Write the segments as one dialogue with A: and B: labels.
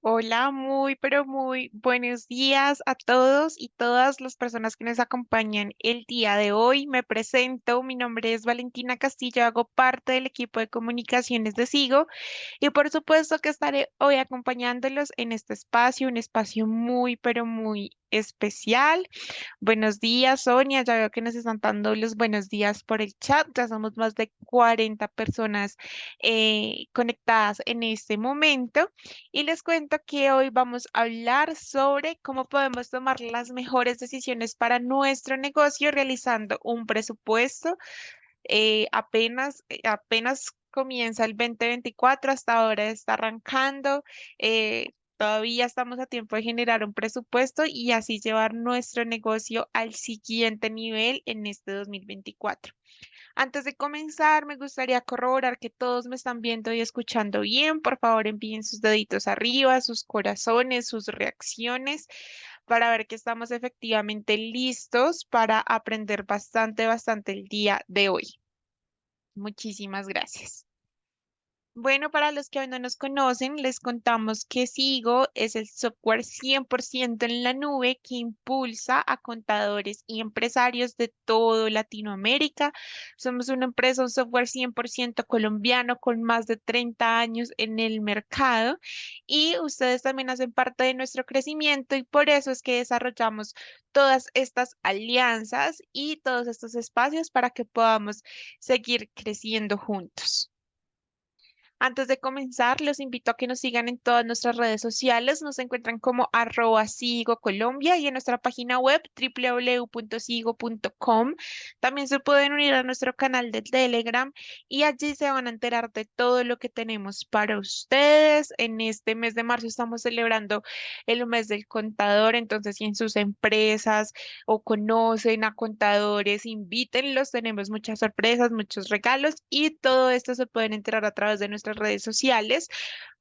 A: Hola, muy, pero muy buenos días a todos y todas las personas que nos acompañan el día de hoy. Me presento, mi nombre es Valentina Castillo, hago parte del equipo de comunicaciones de SIGO y por supuesto que estaré hoy acompañándolos en este espacio, un espacio muy, pero muy especial. Buenos días, Sonia. Ya veo que nos están dando los buenos días por el chat. Ya somos más de 40 personas conectadas en este momento. Y les cuento que hoy vamos a hablar sobre cómo podemos tomar las mejores decisiones para nuestro negocio realizando un presupuesto. Apenas comienza el 2024, hasta ahora está arrancando. Todavía estamos a tiempo de generar un presupuesto y así llevar nuestro negocio al siguiente nivel en este 2024. Antes de comenzar, me gustaría corroborar que todos me están viendo y escuchando bien. Por favor, envíen sus deditos arriba, sus corazones, sus reacciones para ver que estamos efectivamente listos para aprender bastante, bastante el día de hoy. Muchísimas gracias. Bueno, para los que aún no nos conocen, les contamos que Sigo es el software 100% en la nube que impulsa a contadores y empresarios de todo Latinoamérica. Somos una empresa, un software 100% colombiano con más de 30 años en el mercado y ustedes también hacen parte de nuestro crecimiento y por eso es que desarrollamos todas estas alianzas y todos estos espacios para que podamos seguir creciendo juntos. Antes de comenzar, los invito a que nos sigan en todas nuestras redes sociales. Nos encuentran como @sigo Colombia y en nuestra página web www.sigo.com. También se pueden unir a nuestro canal de Telegram y allí se van a enterar de todo lo que tenemos para ustedes. En este mes de marzo estamos celebrando el mes del contador, entonces si en sus empresas o conocen a contadores, invítenlos. Tenemos muchas sorpresas, muchos regalos y todo esto se pueden enterar a través de nuestras redes sociales.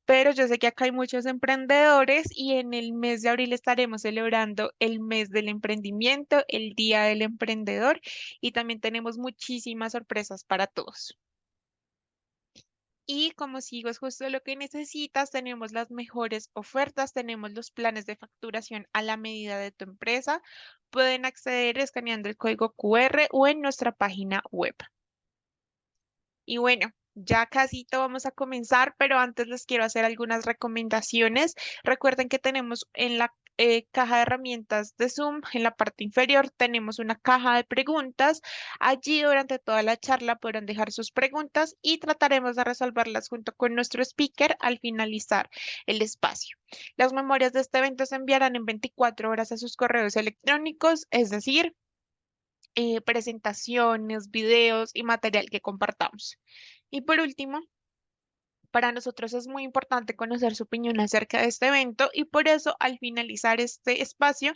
A: Pero yo sé que acá hay muchos emprendedores y en el mes de abril estaremos celebrando el mes del emprendimiento, el Día del Emprendedor y también tenemos muchísimas sorpresas para todos. Y como sigo, es justo lo que necesitas. Tenemos las mejores ofertas, tenemos los planes de facturación a la medida de tu empresa. Pueden acceder escaneando el código QR o en nuestra página web. Y bueno, ya casito vamos a comenzar, pero antes les quiero hacer algunas recomendaciones. Recuerden que tenemos en la caja de herramientas de Zoom, en la parte inferior, tenemos una caja de preguntas. Allí durante toda la charla podrán dejar sus preguntas y trataremos de resolverlas junto con nuestro speaker al finalizar el espacio. Las memorias de este evento se enviarán en 24 horas a sus correos electrónicos, es decir, presentaciones, videos y material que compartamos. Y por último, para nosotros es muy importante conocer su opinión acerca de este evento y por eso al finalizar este espacio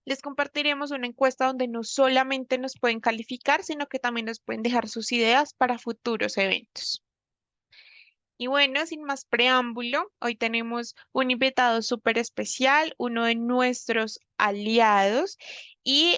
A: les compartiremos una encuesta donde no solamente nos pueden calificar, sino que también nos pueden dejar sus ideas para futuros eventos. Y bueno, sin más preámbulo, hoy tenemos un invitado súper especial, uno de nuestros aliados y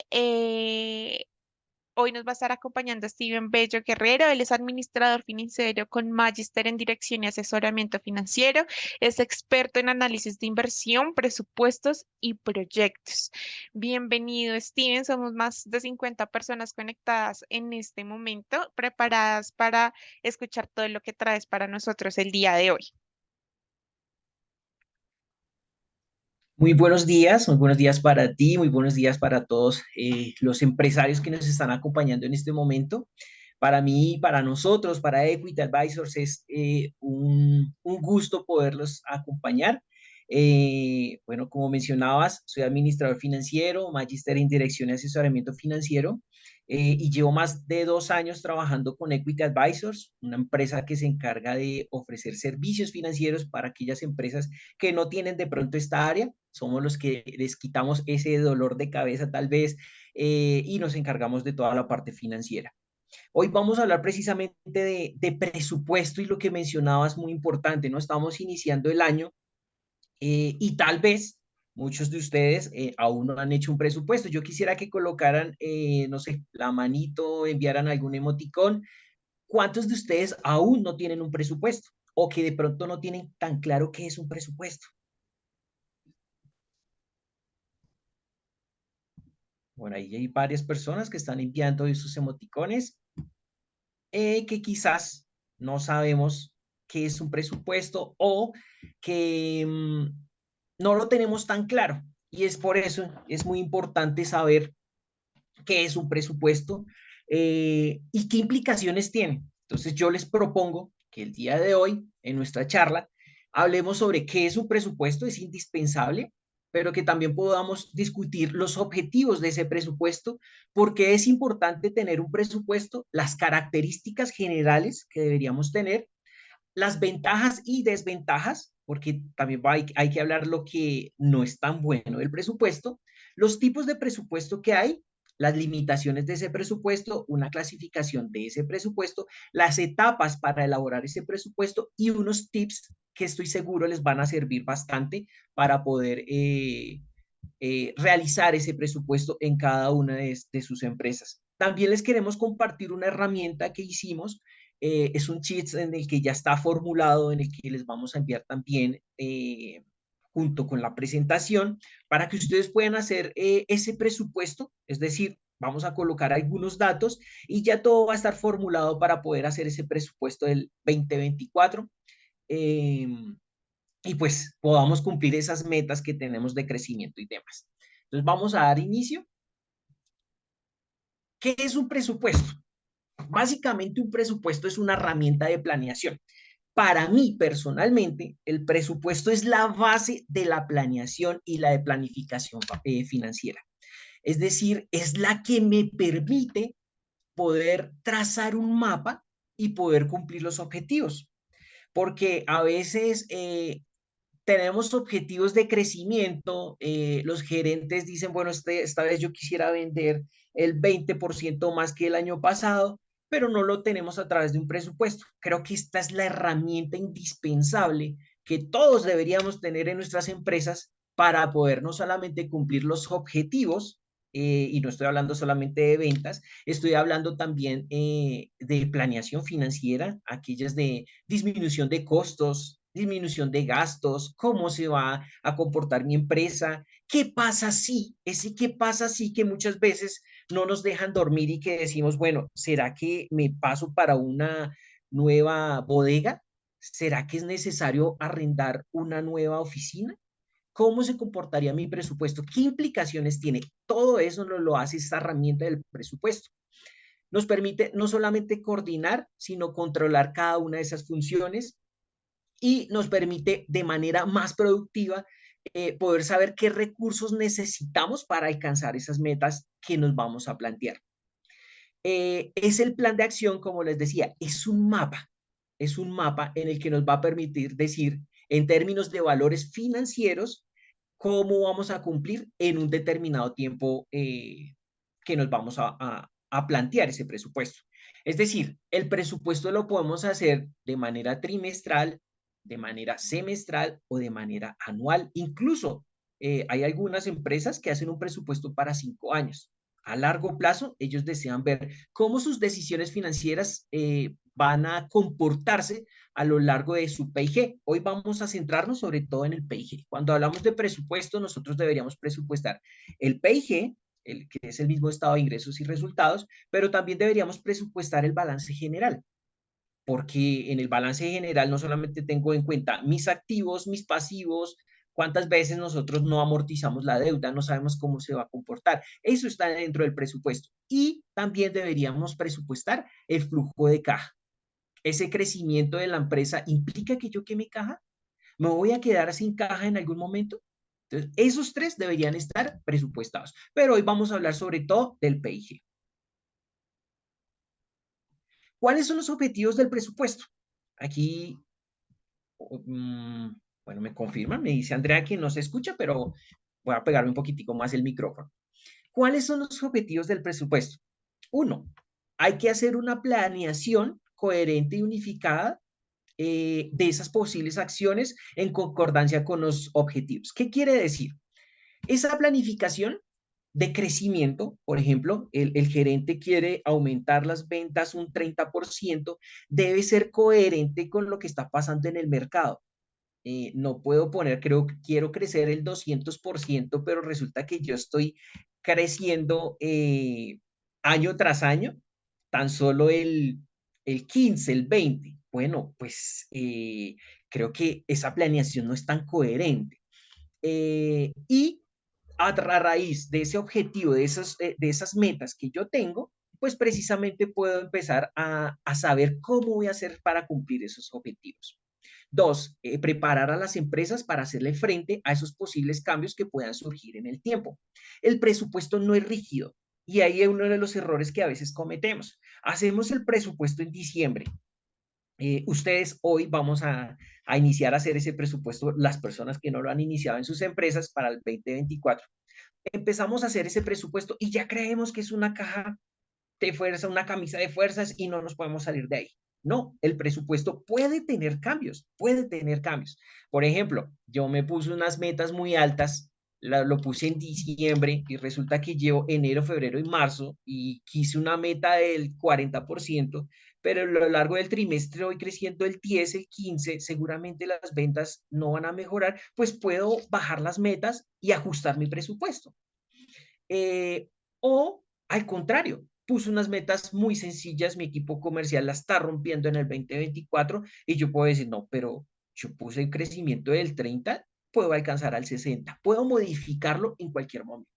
A: hoy nos va a estar acompañando Steven Bello Guerrero. Él es administrador financiero con magíster en dirección y asesoramiento financiero. Es experto en análisis de inversión, presupuestos y proyectos. Bienvenido, Steven. Somos más de 50 personas conectadas en este momento, preparadas para escuchar todo lo que traes para nosotros el día de hoy.
B: Muy buenos días para ti, muy buenos días para todos los empresarios que nos están acompañando en este momento. Para mí, para nosotros, para Equity Advisors, es un gusto poderlos acompañar. Bueno, como mencionabas, soy administrador financiero, magíster en dirección y asesoramiento financiero, y llevo más de 2 años trabajando con Equity Advisors, una empresa que se encarga de ofrecer servicios financieros para aquellas empresas que no tienen de pronto esta área. Somos los que les quitamos ese dolor de cabeza tal vez, y nos encargamos de toda la parte financiera. Hoy vamos a hablar precisamente de presupuesto y lo que mencionabas muy importante, ¿no? Estamos iniciando el año, y tal vez muchos de ustedes aún no han hecho un presupuesto. Yo quisiera que colocaran, no sé, la manito, enviaran algún emoticón. ¿Cuántos de ustedes aún no tienen un presupuesto o que de pronto no tienen tan claro qué es un presupuesto? Bueno, ahí hay varias personas que están enviando esos emoticones que quizás no sabemos qué es un presupuesto o que no lo tenemos tan claro. Y es por eso, es muy importante saber qué es un presupuesto y qué implicaciones tiene. Entonces yo les propongo que el día de hoy, en nuestra charla, hablemos sobre qué es un presupuesto, es indispensable, pero que también podamos discutir los objetivos de ese presupuesto, porque es importante tener un presupuesto, las características generales que deberíamos tener, las ventajas y desventajas, porque también hay que hablar lo que no es tan bueno del presupuesto, los tipos de presupuesto que hay, las limitaciones de ese presupuesto, una clasificación de ese presupuesto, las etapas para elaborar ese presupuesto y unos tips que estoy seguro les van a servir bastante para poder realizar ese presupuesto en cada una de sus empresas. También les queremos compartir una herramienta que hicimos. Es un cheat en el que ya está formulado, en el que les vamos a enviar también junto con la presentación para que ustedes puedan hacer ese presupuesto, es decir, vamos a colocar algunos datos y ya todo va a estar formulado para poder hacer ese presupuesto del 2024. Eh, y pues podamos cumplir esas metas que tenemos de crecimiento y demás. Entonces vamos a dar inicio. ¿Qué es un presupuesto? Básicamente un presupuesto es una herramienta de planeación. Para mí personalmente, el presupuesto es la base de la planeación y la de planificación financiera. Es decir, es la que me permite poder trazar un mapa y poder cumplir los objetivos. Porque a veces tenemos objetivos de crecimiento, los gerentes dicen, bueno, esta vez yo quisiera vender el 20% más que el año pasado, pero no lo tenemos a través de un presupuesto. Creo que esta es la herramienta indispensable que todos deberíamos tener en nuestras empresas para poder no solamente cumplir los objetivos, y no estoy hablando solamente de ventas, estoy hablando también de planeación financiera, aquellas de disminución de costos, disminución de gastos, cómo se va a comportar mi empresa, qué pasa si, ese qué pasa si que muchas veces no nos dejan dormir y que decimos, bueno, ¿será que me paso para una nueva bodega? ¿Será que es necesario arrendar una nueva oficina? ¿Cómo se comportaría mi presupuesto? ¿Qué implicaciones tiene? Todo eso nos lo hace esta herramienta del presupuesto. Nos permite no solamente coordinar, sino controlar cada una de esas funciones y nos permite de manera más productiva poder saber qué recursos necesitamos para alcanzar esas metas que nos vamos a plantear. Es el plan de acción, como les decía, es un mapa en el que nos va a permitir decir en términos de valores financieros cómo vamos a cumplir en un determinado tiempo que nos vamos a plantear ese presupuesto. Es decir, el presupuesto lo podemos hacer de manera trimestral, de manera semestral o de manera anual. Incluso hay algunas empresas que hacen un presupuesto para 5 años. A largo plazo, ellos desean ver cómo sus decisiones financieras van a comportarse a lo largo de su PIG. Hoy vamos a centrarnos sobre todo en el PIG. Cuando hablamos de presupuesto, nosotros deberíamos presupuestar el PIG, el que es el mismo estado de ingresos y resultados, pero también deberíamos presupuestar el balance general, porque en el balance general no solamente tengo en cuenta mis activos, mis pasivos, cuántas veces nosotros no amortizamos la deuda, no sabemos cómo se va a comportar. Eso está dentro del presupuesto. Y también deberíamos presupuestar el flujo de caja. Ese crecimiento de la empresa implica que yo queme caja. ¿Me voy a quedar sin caja en algún momento? Entonces, esos tres deberían estar presupuestados. Pero hoy vamos a hablar sobre todo del PIG. ¿Cuáles son los objetivos del presupuesto? Aquí, mm, bueno, me confirman, me dice Andrea que no se escucha, pero voy a pegarme un poquitico más el micrófono. ¿Cuáles son los objetivos del presupuesto? Uno, hay que hacer una planeación coherente y unificada de esas posibles acciones en concordancia con los objetivos. ¿Qué quiere decir? Esa planificación de crecimiento, por ejemplo, el gerente quiere aumentar las ventas un 30%, debe ser coherente con lo que está pasando en el mercado. No puedo poner, creo que quiero crecer el 200%, pero resulta que yo estoy creciendo año tras año, tan solo el 15, el 20. Bueno, pues creo que esa planeación no es tan coherente. Y a raíz de ese objetivo, de esas metas que yo tengo, pues precisamente puedo empezar a saber cómo voy a hacer para cumplir esos objetivos. Dos, preparar a las empresas para hacerle frente a esos posibles cambios que puedan surgir en el tiempo. El presupuesto no es rígido y ahí es uno de los errores que a veces cometemos. Hacemos el presupuesto en diciembre. Ustedes hoy vamos a iniciar a hacer ese presupuesto, las personas que no lo han iniciado en sus empresas para el 2024. Empezamos a hacer ese presupuesto y ya creemos que es una caja de fuerza, una camisa de fuerzas y no nos podemos salir de ahí. No, el presupuesto puede tener cambios, puede tener cambios. Por ejemplo, yo me puse unas metas muy altas, lo puse en diciembre y resulta que llevo enero, febrero y marzo y quise una meta del 40%, pero a lo largo del trimestre voy creciendo el 10, el 15, seguramente las ventas no van a mejorar, pues puedo bajar las metas y ajustar mi presupuesto. Eh, o al contrario, puse unas metas muy sencillas, mi equipo comercial la está rompiendo en el 2024 y yo puedo decir, no, pero yo puse el crecimiento del 30, puedo alcanzar al 60, puedo modificarlo en cualquier momento.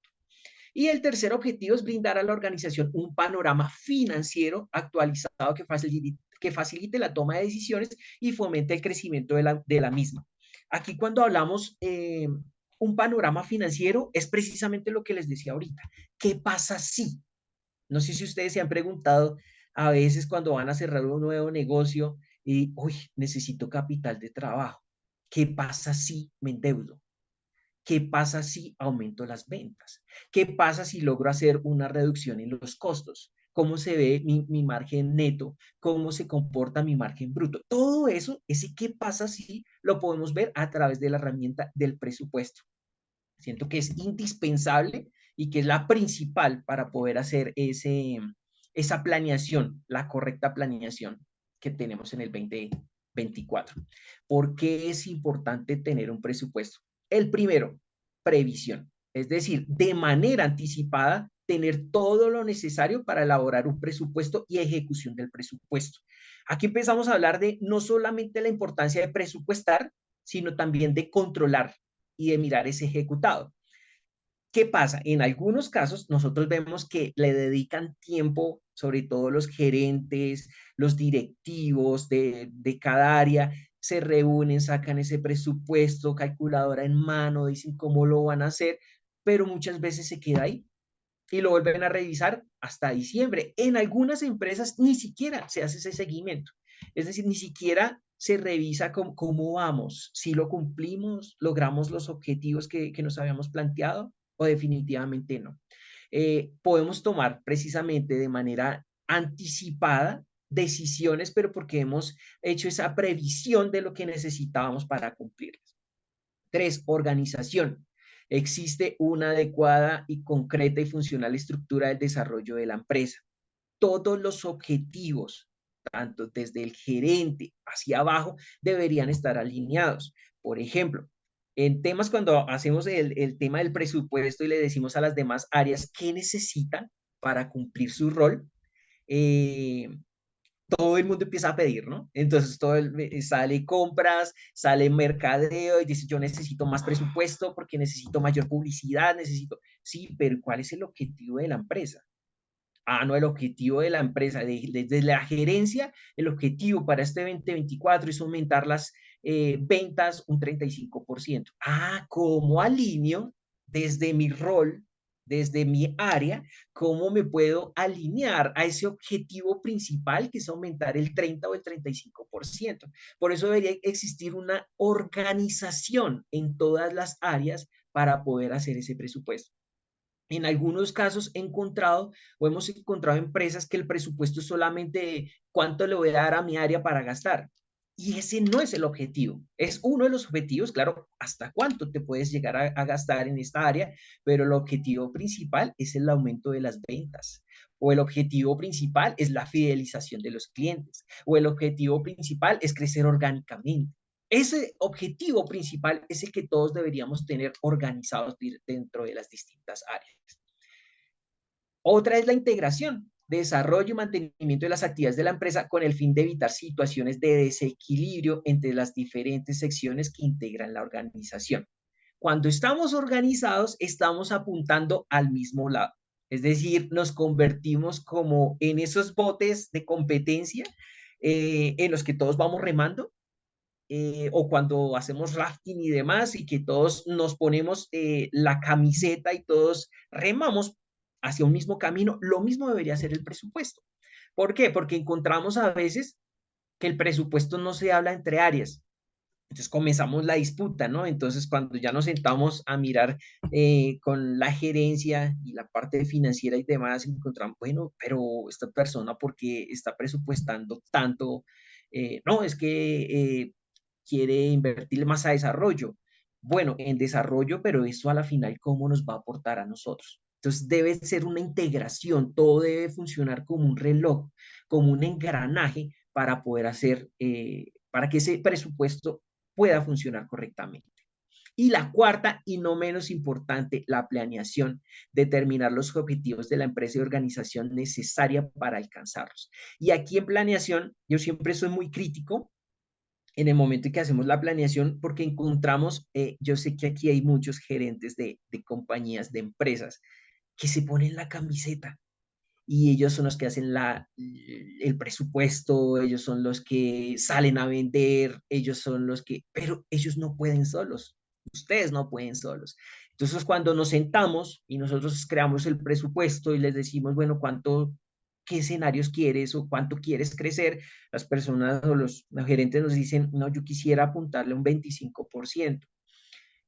B: Y el tercer objetivo es brindar a la organización un panorama financiero actualizado que facilite la toma de decisiones y fomente el crecimiento de la misma. Aquí cuando hablamos un panorama financiero es precisamente lo que les decía ahorita. ¿Qué pasa si? No sé si ustedes se han preguntado a veces cuando van a cerrar un nuevo negocio y, uy, necesito capital de trabajo. ¿Qué pasa si me endeudo? ¿Qué pasa si aumento las ventas? ¿Qué pasa si logro hacer una reducción en los costos? ¿Cómo se ve mi margen neto? ¿Cómo se comporta mi margen bruto? Todo eso, ese qué pasa si lo podemos ver a través de la herramienta del presupuesto. Siento que es indispensable y que es la principal para poder hacer esa planeación, la correcta planeación que tenemos en el 2024. ¿Por qué es importante tener un presupuesto? El primero, previsión, es decir, de manera anticipada, tener todo lo necesario para elaborar un presupuesto y ejecución del presupuesto. Aquí empezamos a hablar de no solamente la importancia de presupuestar, sino también de controlar y de mirar ese ejecutado. ¿Qué pasa? En algunos casos nosotros vemos que le dedican tiempo, sobre todo los gerentes, los directivos de cada área, se reúnen, sacan ese presupuesto, calculadora en mano, dicen cómo lo van a hacer, pero muchas veces se queda ahí y lo vuelven a revisar hasta diciembre. En algunas empresas ni siquiera se hace ese seguimiento. Es decir, ni siquiera se revisa cómo vamos, si lo cumplimos, logramos los objetivos que nos habíamos planteado o definitivamente no. Podemos tomar precisamente de manera anticipada decisiones, pero porque hemos hecho esa previsión de lo que necesitábamos para cumplirlas. Tres, organización. Existe una adecuada y concreta y funcional estructura del desarrollo de la empresa. Todos los objetivos, tanto desde el gerente hacia abajo, deberían estar alineados. Por ejemplo, en temas cuando hacemos el tema del presupuesto y le decimos a las demás áreas qué necesitan para cumplir su rol, eh, todo el mundo empieza a pedir, ¿no? Entonces sale compras, sale mercadeo y dice, yo necesito más presupuesto porque necesito mayor publicidad, necesito, sí, pero ¿cuál es el objetivo de la empresa? Ah, no, el objetivo de la empresa, desde la gerencia, el objetivo para este 2024 es aumentar las ventas un 35%. Ah, ¿cómo alineo desde mi rol, desde mi área, cómo me puedo alinear a ese objetivo principal que es aumentar el 30 o el 35%? Por eso debería existir una organización en todas las áreas para poder hacer ese presupuesto. En algunos casos he encontrado o hemos encontrado empresas que el presupuesto es solamente cuánto le voy a dar a mi área para gastar. Y ese no es el objetivo. Es uno de los objetivos, claro, hasta cuánto te puedes llegar a gastar en esta área, pero el objetivo principal es el aumento de las ventas. O el objetivo principal es la fidelización de los clientes. O el objetivo principal es crecer orgánicamente. Ese objetivo principal es el que todos deberíamos tener organizados dentro de las distintas áreas. Otra es la integración, desarrollo y mantenimiento de las actividades de la empresa con el fin de evitar situaciones de desequilibrio entre las diferentes secciones que integran la organización. Cuando estamos organizados, estamos apuntando al mismo lado. Es decir, nos convertimos como en esos botes de competencia en los que todos vamos remando, o cuando hacemos rafting y demás, y que todos nos ponemos la camiseta y todos remamos hacia un mismo camino, lo mismo debería ser el presupuesto. ¿Por qué? Porque encontramos a veces que el presupuesto no se habla entre áreas. Entonces comenzamos la disputa, ¿no? Entonces cuando ya nos sentamos a mirar con la gerencia y la parte financiera y demás, encontramos, bueno, pero esta persona, ¿por qué está presupuestando tanto? No, es que quiere invertir más a desarrollo. Bueno, en desarrollo, pero eso a la final, ¿cómo nos va a aportar a nosotros? Entonces debe ser una integración, todo debe funcionar como un reloj, como un engranaje para poder hacer, para que ese presupuesto pueda funcionar correctamente. Y la cuarta y no menos importante, la planeación, determinar los objetivos de la empresa y organización necesaria para alcanzarlos. Y aquí en planeación, yo siempre soy muy crítico en el momento en que hacemos la planeación, porque encontramos, yo sé que aquí hay muchos gerentes de compañías, de empresas, que se ponen la camiseta y ellos son los que hacen el presupuesto, ellos son los que salen a vender, ellos son los que, pero ellos no pueden solos, ustedes no pueden solos. Entonces, cuando nos sentamos y nosotros creamos el presupuesto y les decimos, bueno, ¿cuánto, qué escenarios quieres o cuánto quieres crecer? Las personas o los gerentes nos dicen, no, yo quisiera apuntarle un 25%.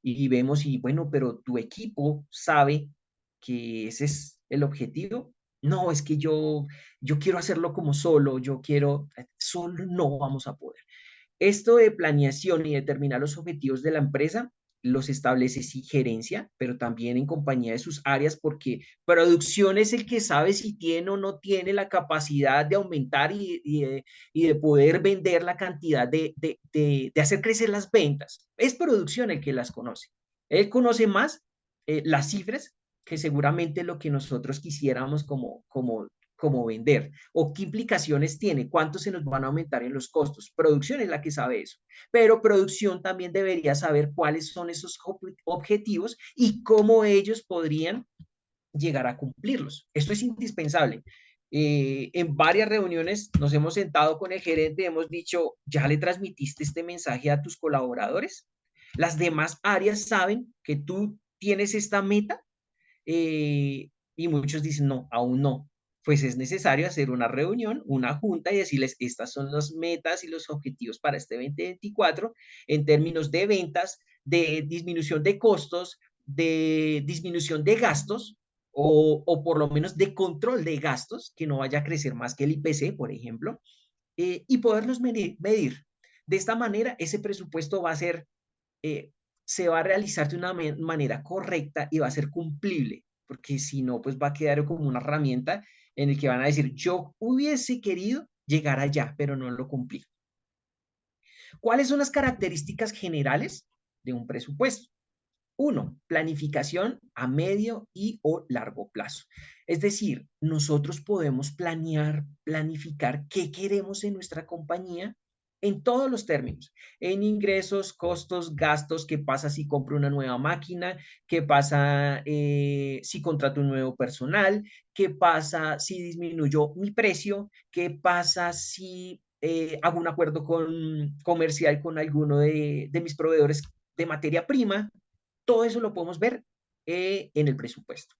B: Y vemos y bueno, pero tu equipo sabe que ese es el objetivo. No, es que yo quiero hacerlo como solo, yo quiero, solo no vamos a poder. Esto de planeación y determinar los objetivos de la empresa los establece sí gerencia, pero también en compañía de sus áreas, porque producción es el que sabe si tiene o no tiene la capacidad de aumentar y de poder vender la cantidad de hacer crecer las ventas. Es producción el que las conoce. Él conoce más las cifras que seguramente lo que nosotros quisiéramos como vender o qué implicaciones tiene, cuánto se nos van a aumentar en los costos. Producción es la que sabe eso, pero producción también debería saber cuáles son esos objetivos y cómo ellos podrían llegar a cumplirlos. Esto es indispensable. En varias reuniones nos hemos sentado con el gerente y hemos dicho, ¿ya le transmitiste este mensaje a tus colaboradores? Las demás áreas saben que tú tienes esta meta, y muchos dicen, no, aún no. Pues es necesario hacer una reunión, una junta y decirles, estas son las metas y los objetivos para este 2024 en términos de ventas, de disminución de costos, de disminución de gastos o por lo menos de control de gastos, que no vaya a crecer más que el IPC, por ejemplo, y poderlos medir. De esta manera, ese presupuesto va a ser eh, se va a realizar de una manera correcta y va a ser cumplible, porque si no, pues va a quedar como una herramienta en el que van a decir, yo hubiese querido llegar allá, pero no lo cumplí. ¿Cuáles son las características generales de un presupuesto? Uno, planificación a medio y o largo plazo. Es decir, nosotros podemos planear, planificar qué queremos en nuestra compañía en todos los términos, en ingresos, costos, gastos, qué pasa si compro una nueva máquina, qué pasa si contrato un nuevo personal, qué pasa si disminuyó mi precio, qué pasa si hago un acuerdo comercial con alguno de mis proveedores de materia prima. Todo eso lo podemos ver en el presupuesto.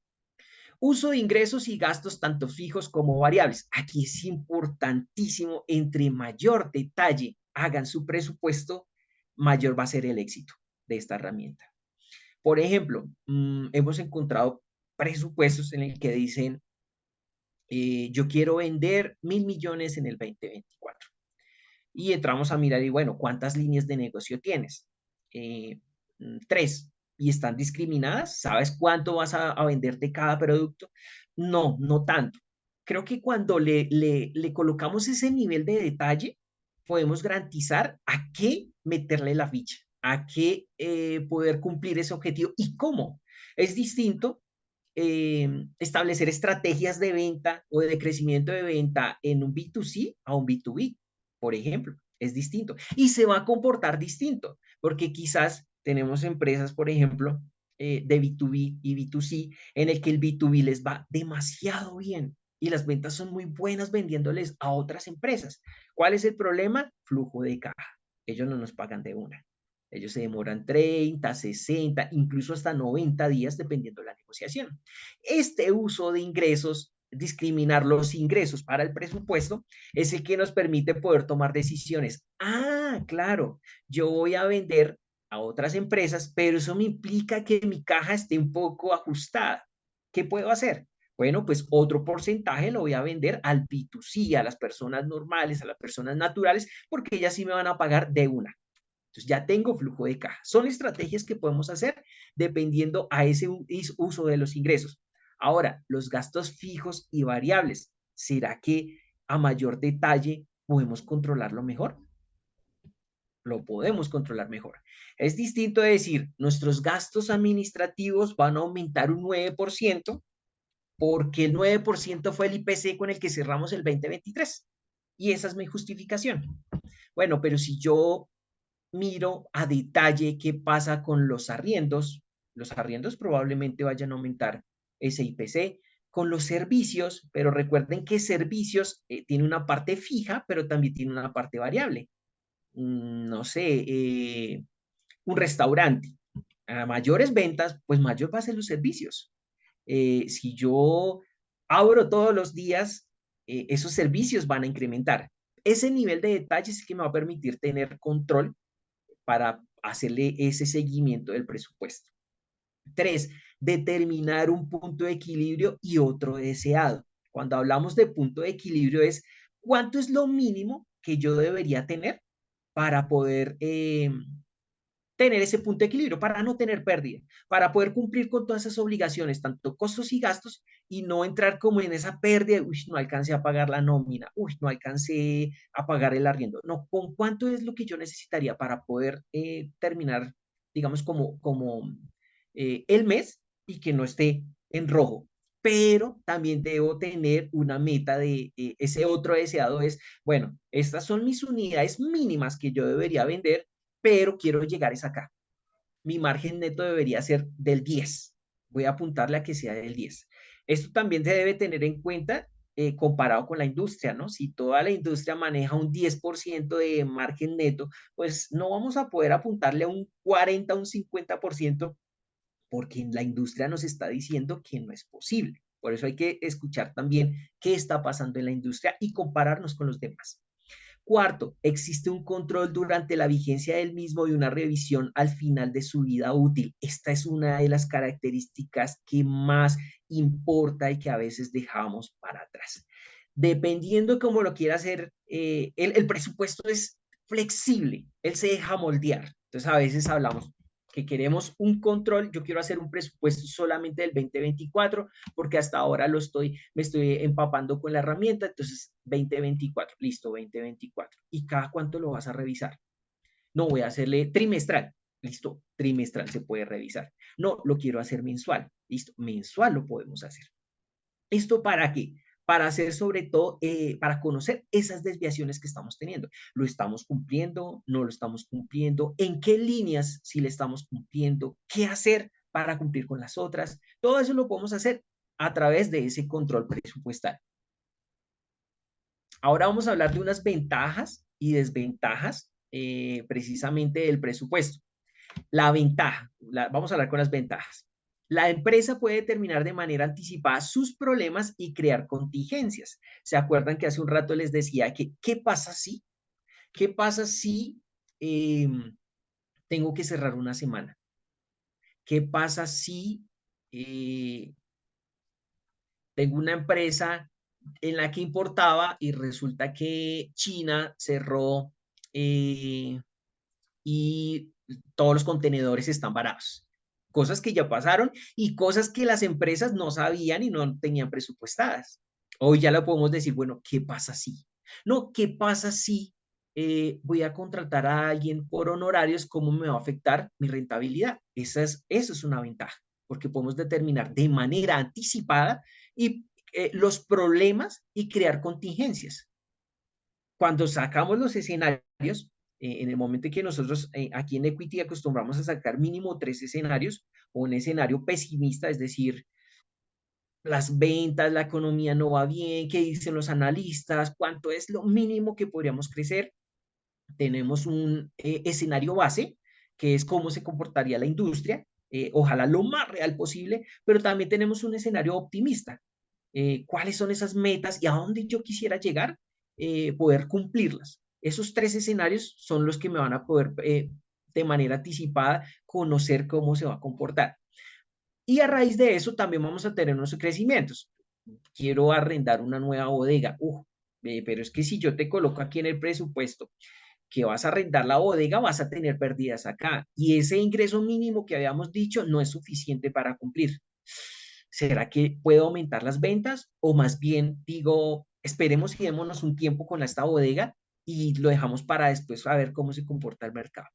B: Uso de ingresos y gastos tanto fijos como variables. Aquí es importantísimo, entre mayor detalle hagan su presupuesto, mayor va a ser el éxito de esta herramienta. Por ejemplo, hemos encontrado presupuestos en el que dicen, yo quiero vender 1.000 millones en el 2024. Y entramos a mirar y bueno, ¿cuántas líneas de negocio tienes? Tres. ¿Y están discriminadas? ¿Sabes cuánto vas a vender de cada producto? No, no tanto. Creo que cuando le colocamos ese nivel de detalle, podemos garantizar a qué meterle la ficha, a qué poder cumplir ese objetivo y cómo. Es distinto establecer estrategias de venta o de crecimiento de venta en un B2C a un B2B, por ejemplo. Es distinto. Y se va a comportar distinto, porque quizás tenemos empresas, por ejemplo, de B2B y B2C, en el que el B2B les va demasiado bien y las ventas son muy buenas vendiéndoles a otras empresas. ¿Cuál es el problema? Flujo de caja. Ellos no nos pagan de una. Ellos se demoran 30, 60, incluso hasta 90 días, dependiendo de la negociación. Este uso de ingresos, discriminar los ingresos para el presupuesto, es el que nos permite poder tomar decisiones. Ah, claro, yo voy a vender a otras empresas, pero eso me implica que mi caja esté un poco ajustada. ¿Qué puedo hacer? Bueno, pues otro porcentaje lo voy a vender al B2C, a las personas normales, a las personas naturales, porque ellas sí me van a pagar de una. Entonces ya tengo flujo de caja. Son estrategias que podemos hacer dependiendo a ese uso de los ingresos. Ahora, los gastos fijos y variables. ¿Será que a mayor detalle podemos controlarlo mejor? Lo podemos controlar mejor. Es distinto decir, nuestros gastos administrativos van a aumentar un 9% porque el 9% fue el IPC con el que cerramos el 2023. Y esa es mi justificación. Bueno, pero si yo miro a detalle qué pasa con los arriendos probablemente vayan a aumentar ese IPC, con los servicios, pero recuerden que servicios tiene una parte fija, pero también tiene una parte variable. No sé, un restaurante, a mayores ventas, pues mayor va a ser los servicios. Si yo abro todos los días, esos servicios van a incrementar. Ese nivel de detalle es que me va a permitir tener control para hacerle ese seguimiento del presupuesto. Tres, determinar un punto de equilibrio y otro deseado. Cuando hablamos de punto de equilibrio es cuánto es lo mínimo que yo debería tener para poder tener ese punto de equilibrio, para no tener pérdida, para poder cumplir con todas esas obligaciones, tanto costos y gastos, y no entrar como en esa pérdida, uy, no alcancé a pagar la nómina, uy, no alcancé a pagar el arriendo. No, ¿con cuánto es lo que yo necesitaría para poder terminar, digamos, como el mes y que no esté en rojo? Pero también debo tener una meta de ese otro deseado es, bueno, estas son mis unidades mínimas que yo debería vender, pero quiero llegar es acá. Mi margen neto debería ser del 10. Voy a apuntarle a que sea del 10. Esto también se debe tener en cuenta comparado con la industria, ¿no? Si toda la industria maneja un 10% de margen neto, pues no vamos a poder apuntarle a un 40, un 50%, porque la industria nos está diciendo que no es posible. Por eso hay que escuchar también qué está pasando en la industria y compararnos con los demás. Cuarto, existe un control durante la vigencia del mismo y una revisión al final de su vida útil. Esta es una de las características que más importa y que a veces dejamos para atrás. Dependiendo de cómo lo quiera hacer, el presupuesto es flexible, él se deja moldear. Entonces a veces hablamos que queremos un control, yo quiero hacer un presupuesto solamente del 2024 porque hasta ahora me estoy empapando con la herramienta, entonces 2024, listo, 2024. ¿Y cada cuánto lo vas a revisar? No, voy a hacerle trimestral, listo, trimestral se puede revisar. No, lo quiero hacer mensual, listo, mensual lo podemos hacer. ¿Esto para qué? Para hacer sobre todo, para conocer esas desviaciones que estamos teniendo. ¿Lo estamos cumpliendo? ¿No lo estamos cumpliendo? ¿En qué líneas si le estamos cumpliendo? ¿Qué hacer para cumplir con las otras? Todo eso lo podemos hacer a través de ese control presupuestal. Ahora vamos a hablar de unas ventajas y desventajas precisamente del presupuesto. La ventaja, vamos a hablar con las ventajas. La empresa puede determinar de manera anticipada sus problemas y crear contingencias. ¿Se acuerdan que hace un rato les decía que qué pasa si? ¿Qué pasa si eh, tengo que cerrar una semana? ¿Qué pasa si eh, tengo una empresa en la que importaba y resulta que China cerró eh, y todos los contenedores están varados? Cosas que ya pasaron y cosas que las empresas no sabían y no tenían presupuestadas. Hoy ya lo podemos decir, bueno, ¿qué pasa si? No, ¿qué pasa si voy a contratar a alguien por honorarios? ¿Cómo me va a afectar mi rentabilidad? Eso es una ventaja. porque podemos determinar de manera anticipada y, los problemas y crear contingencias. Cuando sacamos los escenarios, en el momento en que nosotros aquí en Equity acostumbramos a sacar mínimo 3 escenarios, o un escenario pesimista, es decir, las ventas, la economía no va bien, qué dicen los analistas, cuánto es lo mínimo que podríamos crecer. Tenemos un escenario base, que es cómo se comportaría la industria, ojalá lo más real posible, pero también tenemos un escenario optimista, cuáles son esas metas y a dónde yo quisiera llegar, poder cumplirlas. Esos 3 escenarios son los que me van a poder, de manera anticipada, conocer cómo se va a comportar. Y a raíz de eso también vamos a tener unos crecimientos. Quiero arrendar una nueva bodega. Pero es que si yo te coloco aquí en el presupuesto que vas a arrendar la bodega, vas a tener pérdidas acá. Y ese ingreso mínimo que habíamos dicho no es suficiente para cumplir. ¿Será que puedo aumentar las ventas? O más bien digo, esperemos y démonos un tiempo con esta bodega y lo dejamos para después a ver cómo se comporta el mercado.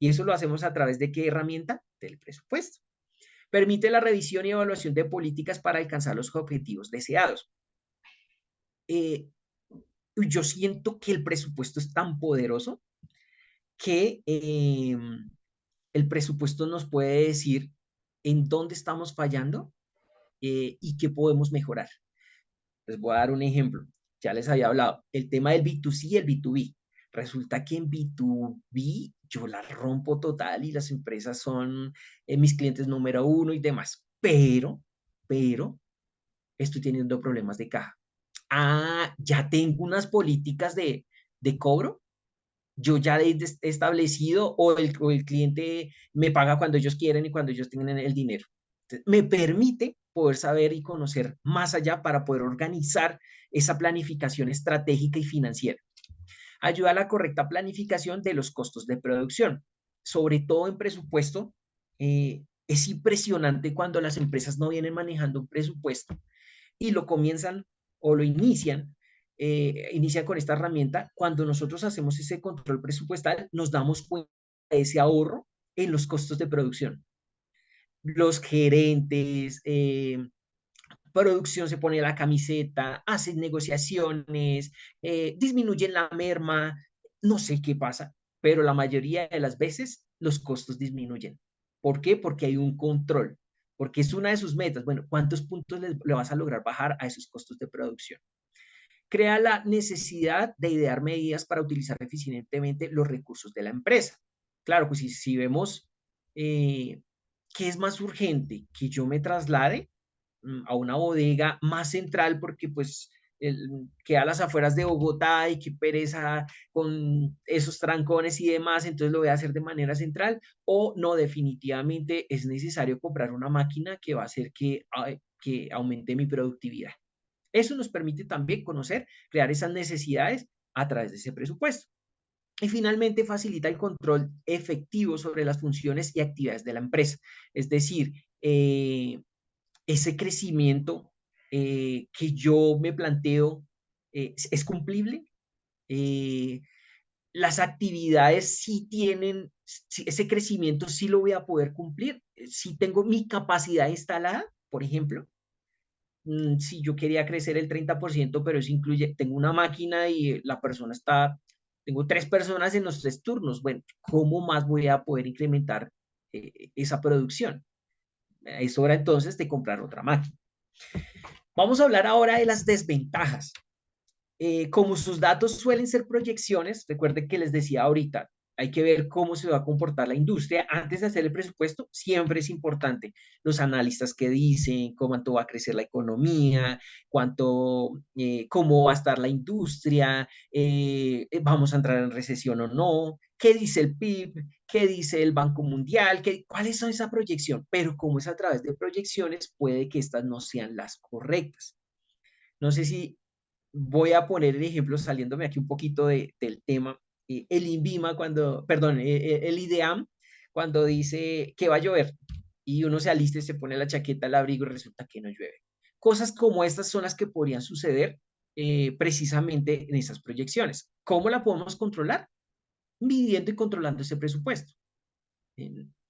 B: Y eso lo hacemos a través de qué herramienta? Del presupuesto. Permite la revisión y evaluación de políticas para alcanzar los objetivos deseados. Eh, yo siento que el presupuesto es tan poderoso que el presupuesto nos puede decir en dónde estamos fallando, y qué podemos mejorar. Les voy a dar un ejemplo. Ya les había hablado, el tema del B2C y el B2B. Resulta que en B2B yo la rompo total y las empresas son, mis clientes número uno y demás. Pero, estoy teniendo problemas de caja. Ya tengo unas políticas de cobro. Yo ya he establecido, o el cliente me paga cuando ellos quieren y cuando ellos tienen el dinero. Entonces, me permite poder saber y conocer más allá para poder organizar esa planificación estratégica y financiera. Ayuda a la correcta planificación de los costos de producción, sobre todo en presupuesto. Es impresionante cuando las empresas no vienen manejando un presupuesto y lo comienzan o lo inician con esta herramienta. Cuando nosotros hacemos ese control presupuestal, nos damos cuenta de ese ahorro en los costos de producción. Los gerentes, producción se pone la camiseta, hacen negociaciones, disminuyen la merma, no sé qué pasa, pero la mayoría de las veces los costos disminuyen. ¿Por qué? Porque hay un control, porque es una de sus metas. Bueno, ¿cuántos puntos le vas a lograr bajar a esos costos de producción? Crea la necesidad de idear medidas para utilizar eficientemente los recursos de la empresa. Claro, pues si vemos, qué es más urgente, que yo me traslade a una bodega más central, porque pues queda a las afueras de Bogotá y qué pereza con esos trancones y demás, entonces lo voy a hacer de manera central, o no, definitivamente es necesario comprar una máquina que va a hacer que aumente mi productividad. Eso nos permite también conocer, crear esas necesidades a través de ese presupuesto. Y finalmente facilita el control efectivo sobre las funciones y actividades de la empresa. Es decir, ese crecimiento, que yo me planteo, es cumplible. Eh, las actividades sí tienen, ese crecimiento sí lo voy a poder cumplir. Si tengo mi capacidad instalada, por ejemplo, si yo quería crecer el 30%, pero eso incluye, tengo una máquina y la persona está, tengo 3 personas en los 3 turnos. Bueno, ¿cómo más voy a poder incrementar, esa producción? Es hora entonces de comprar otra máquina. Vamos a hablar ahora de las desventajas. Como sus datos suelen ser proyecciones, recuerden que les decía ahorita, hay que ver cómo se va a comportar la industria antes de hacer el presupuesto. Siempre es importante los analistas que dicen cuánto va a crecer la economía, cómo va a estar la industria, vamos a entrar en recesión o no, qué dice el PIB, qué dice el Banco Mundial, cuáles son esa proyección. Pero como es a través de proyecciones, puede que estas no sean las correctas. No sé si voy a poner el ejemplo saliéndome aquí un poquito del tema. El INVIMA cuando, perdón, el IDEAM cuando dice que va a llover y uno se alista y se pone la chaqueta, el abrigo y resulta que no llueve. Cosas como estas son las que podrían suceder, precisamente en esas proyecciones. ¿Cómo la podemos controlar? Midiendo y controlando ese presupuesto.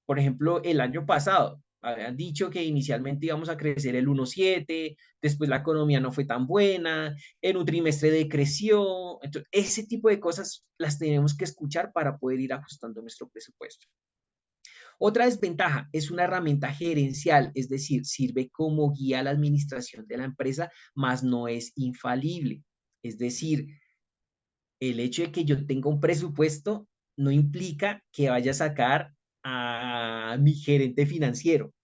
B: Por ejemplo, el año pasado, Habían dicho que inicialmente íbamos a crecer el 1,7, después la economía no fue tan buena, en un trimestre decreció. Entonces, ese tipo de cosas las tenemos que escuchar para poder ir ajustando nuestro presupuesto. Otra desventaja es una herramienta gerencial, es decir, sirve como guía a la administración de la empresa, mas no es infalible. Es decir, el hecho de que yo tenga un presupuesto no implica que vaya a sacar a mi gerente financiero,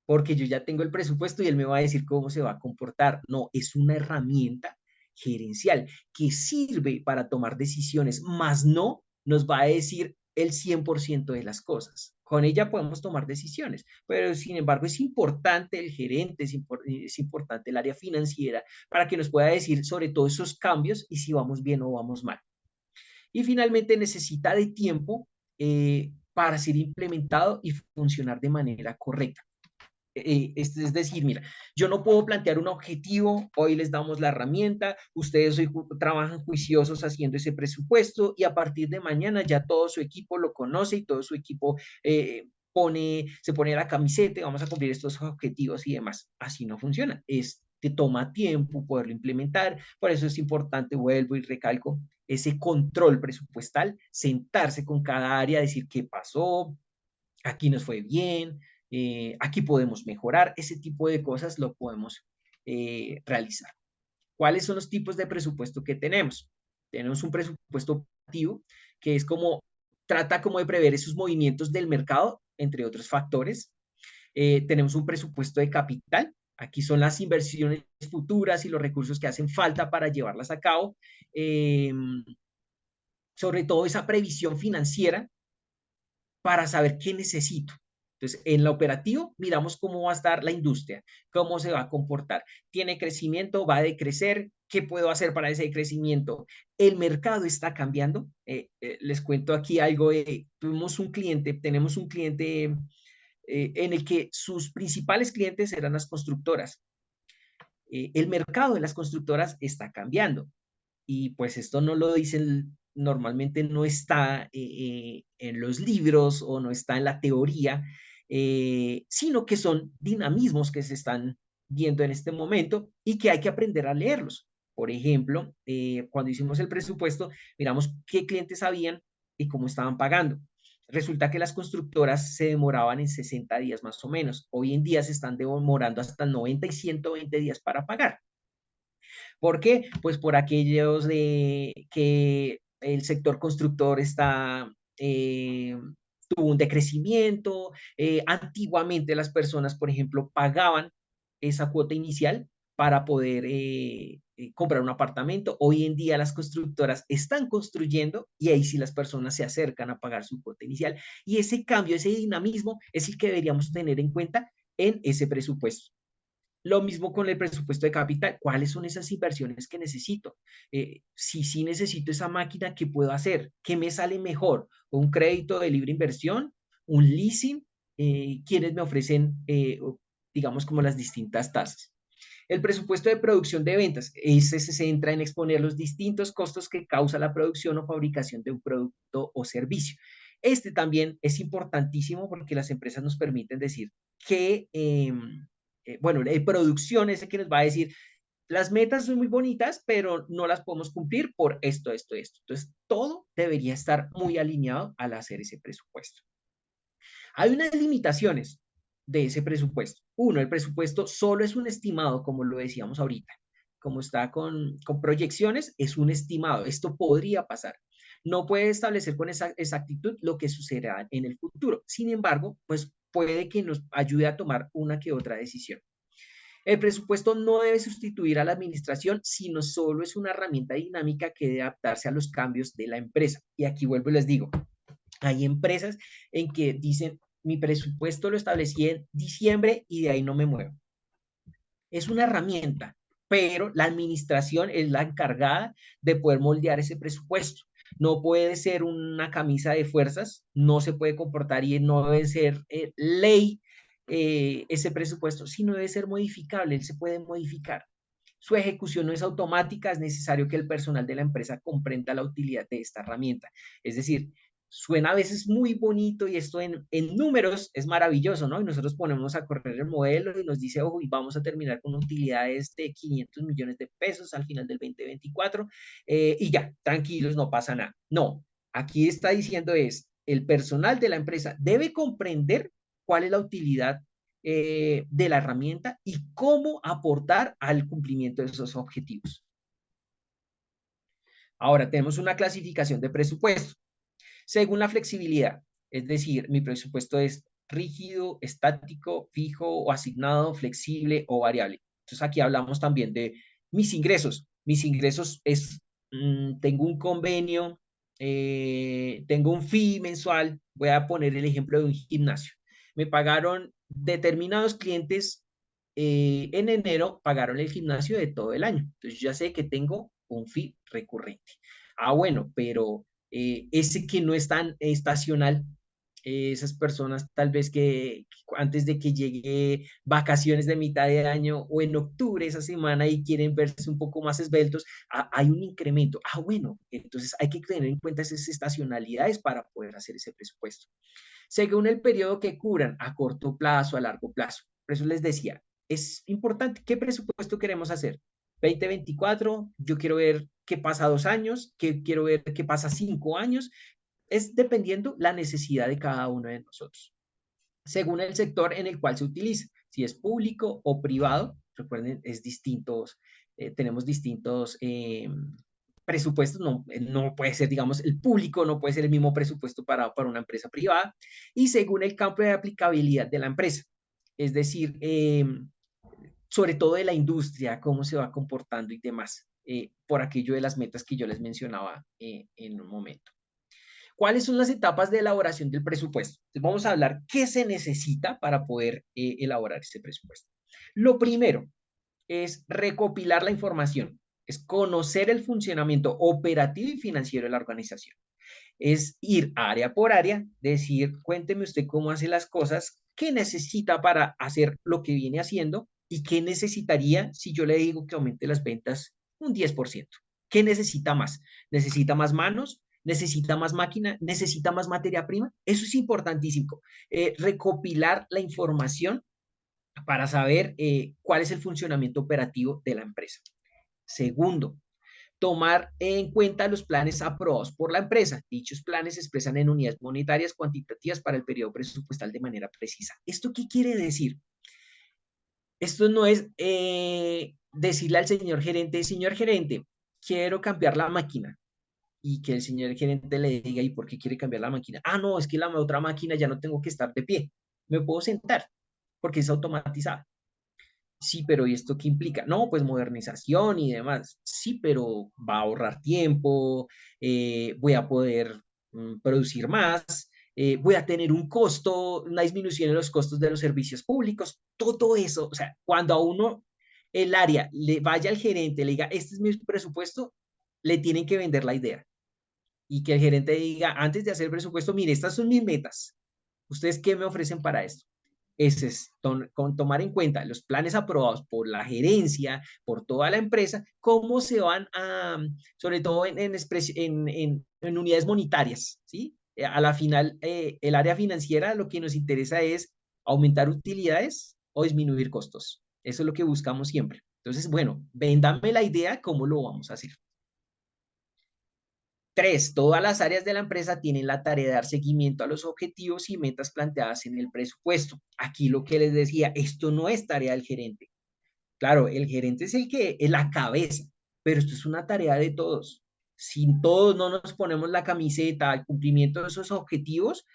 B: porque yo ya tengo el presupuesto y él me va a decir cómo se va a comportar. No, es una herramienta gerencial que sirve para tomar decisiones, más no nos va a decir el 100% de las cosas. Con ella podemos tomar decisiones, pero sin embargo es importante el gerente, es importante el área financiera para que nos pueda decir sobre todos esos cambios y si vamos bien o vamos mal. Y finalmente necesita de tiempo para ser implementado y funcionar de manera correcta. Es decir, mira, yo no puedo plantear un objetivo, hoy les damos la herramienta, ustedes hoy trabajan juiciosos haciendo ese presupuesto y a partir de mañana ya todo su equipo lo conoce y todo su equipo se pone la camiseta y vamos a cumplir estos objetivos y demás. Así no funciona. Te toma tiempo poderlo implementar, por eso es importante, vuelvo y recalco, ese control presupuestal, sentarse con cada área, decir qué pasó, aquí nos fue bien, aquí podemos mejorar, ese tipo de cosas lo podemos realizar. ¿Cuáles son los tipos de presupuesto que tenemos? Tenemos un presupuesto operativo que es como, trata como de prever esos movimientos del mercado, entre otros factores. Tenemos un presupuesto de capital. Aquí son las inversiones futuras y los recursos que hacen falta para llevarlas a cabo. Eh, Sobre todo esa previsión financiera para saber qué necesito. Entonces, en lo operativo, miramos cómo va a estar la industria, cómo se va a comportar. ¿Tiene crecimiento? ¿Va a decrecer? ¿Qué puedo hacer para ese crecimiento? ¿El mercado está cambiando? Les cuento aquí algo. Tenemos un cliente en el que sus principales clientes eran las constructoras. El mercado de las constructoras está cambiando y pues esto no lo dicen, normalmente no está en los libros o no está en la teoría, sino que son dinamismos que se están viendo en este momento y que hay que aprender a leerlos. Por ejemplo, cuando hicimos el presupuesto, miramos qué clientes habían y cómo estaban pagando. Resulta que las constructoras se demoraban en 60 días más o menos. Hoy en día se están demorando hasta 90 y 120 días para pagar. ¿Por qué? Pues por aquellos de que el sector constructor tuvo un decrecimiento. Antiguamente las personas, por ejemplo, pagaban esa cuota inicial para poder comprar un apartamento. Hoy en día las constructoras están construyendo y ahí sí las personas se acercan a pagar su cuota inicial. Y ese cambio, ese dinamismo es el que deberíamos tener en cuenta en ese presupuesto. Lo mismo con el presupuesto de capital. ¿Cuáles son esas inversiones que necesito? Si sí necesito esa máquina, ¿qué puedo hacer? ¿Qué me sale mejor? ¿Un crédito de libre inversión? ¿Un leasing? ¿Quiénes me ofrecen, digamos, como las distintas tasas? El presupuesto de producción de ventas, ese se centra en exponer los distintos costos que causa la producción o fabricación de un producto o servicio. Este también es importantísimo porque las empresas nos permiten decir que bueno, de producción ese que nos va a decir, las metas son muy bonitas, pero no las podemos cumplir por esto, esto, esto. Entonces, todo debería estar muy alineado al hacer ese presupuesto. Hay unas limitaciones de ese presupuesto. Uno, el presupuesto solo es un estimado, como lo decíamos ahorita. Como está con proyecciones, es un estimado. Esto podría pasar. No puede establecer con esa exactitud lo que sucederá en el futuro. Sin embargo, pues puede que nos ayude a tomar una que otra decisión. El presupuesto no debe sustituir a la administración, sino solo es una herramienta dinámica que debe adaptarse a los cambios de la empresa. Y aquí vuelvo y les digo, hay empresas en que dicen, mi presupuesto lo establecí en diciembre y de ahí no me muevo. Es una herramienta, pero la administración es la encargada de poder moldear ese presupuesto. No puede ser una camisa de fuerzas, no se puede comportar y no debe ser ley ese presupuesto, sino debe ser modificable, él se puede modificar. Su ejecución no es automática, es necesario que el personal de la empresa comprenda la utilidad de esta herramienta. Es decir, suena a veces muy bonito y esto en números es maravilloso, ¿no? Y nosotros ponemos a correr el modelo y nos dice, ojo, y vamos a terminar con utilidades de 500 millones de pesos al final del 2024 y ya, tranquilos, no pasa nada. No, aquí está diciendo es, el personal de la empresa debe comprender cuál es la utilidad de la herramienta y cómo aportar al cumplimiento de esos objetivos. Ahora tenemos una clasificación de presupuesto según la flexibilidad, es decir, mi presupuesto es rígido, estático, fijo o asignado, flexible o variable. Entonces aquí hablamos también de mis ingresos. Mis ingresos es, tengo un convenio, tengo un fee mensual. Voy a poner el ejemplo de un gimnasio. Me pagaron determinados clientes en enero, pagaron el gimnasio de todo el año. Entonces ya sé que tengo un fee recurrente. Ah, bueno, pero ese que no es tan estacional, esas personas tal vez que antes de que llegue vacaciones de mitad de año o en octubre esa semana y quieren verse un poco más esbeltos, hay un incremento. Ah, bueno, entonces hay que tener en cuenta esas estacionalidades para poder hacer ese presupuesto. Según el periodo que cubran, a corto plazo, a largo plazo. Por eso les decía, es importante qué presupuesto queremos hacer. 2024, yo quiero ver qué pasa 2 años, qué quiero ver qué pasa 5 años, es dependiendo la necesidad de cada uno de nosotros. Según el sector en el cual se utiliza, si es público o privado, recuerden, es distintos, tenemos distintos presupuestos, no, no puede ser, digamos, el público no puede ser el mismo presupuesto para una empresa privada, y según el campo de aplicabilidad de la empresa, es decir, sobre todo de la industria, cómo se va comportando y demás, por aquello de las metas que yo les mencionaba en un momento. ¿Cuáles son las etapas de elaboración del presupuesto? Entonces vamos a hablar qué se necesita para poder elaborar ese presupuesto. Lo primero es recopilar la información, es conocer el funcionamiento operativo y financiero de la organización. Es ir área por área, decir, cuénteme usted cómo hace las cosas, qué necesita para hacer lo que viene haciendo y qué necesitaría si yo le digo que aumente las ventas un 10%. ¿Qué necesita más? ¿Necesita más manos? ¿Necesita más máquina? ¿Necesita más materia prima? Eso es importantísimo. Recopilar la información para saber cuál es el funcionamiento operativo de la empresa. Segundo, tomar en cuenta los planes aprobados por la empresa. Dichos planes se expresan en unidades monetarias cuantitativas para el periodo presupuestal de manera precisa. ¿Esto qué quiere decir? Esto no es decirle al señor gerente, quiero cambiar la máquina. Y que el señor gerente le diga, ¿y por qué quiere cambiar la máquina? Ah, no, es que la otra máquina ya no tengo que estar de pie. Me puedo sentar porque es automatizada. Sí, pero ¿y esto qué implica? No, pues modernización y demás. Sí, pero va a ahorrar tiempo, voy a poder producir más, voy a tener un costo, una disminución en los costos de los servicios públicos, todo eso. O sea, cuando a uno el área le vaya al gerente, le diga, este es mi presupuesto, le tienen que vender la idea. Y que el gerente diga, antes de hacer el presupuesto, mire, estas son mis metas. ¿Ustedes qué me ofrecen para esto? Ese es con tomar en cuenta los planes aprobados por la gerencia, por toda la empresa, cómo se van a, sobre todo en unidades monetarias, ¿sí? A la final, el área financiera lo que nos interesa es aumentar utilidades o disminuir costos. Eso es lo que buscamos siempre. Entonces, bueno, véndame la idea, ¿cómo lo vamos a hacer? Tres, todas las áreas de la empresa tienen la tarea de dar seguimiento a los objetivos y metas planteadas en el presupuesto. Aquí lo que les decía, esto no es tarea del gerente. Claro, el gerente es el que es la cabeza, pero esto es una tarea de todos. Si todos no nos ponemos la camiseta al cumplimiento de esos objetivos,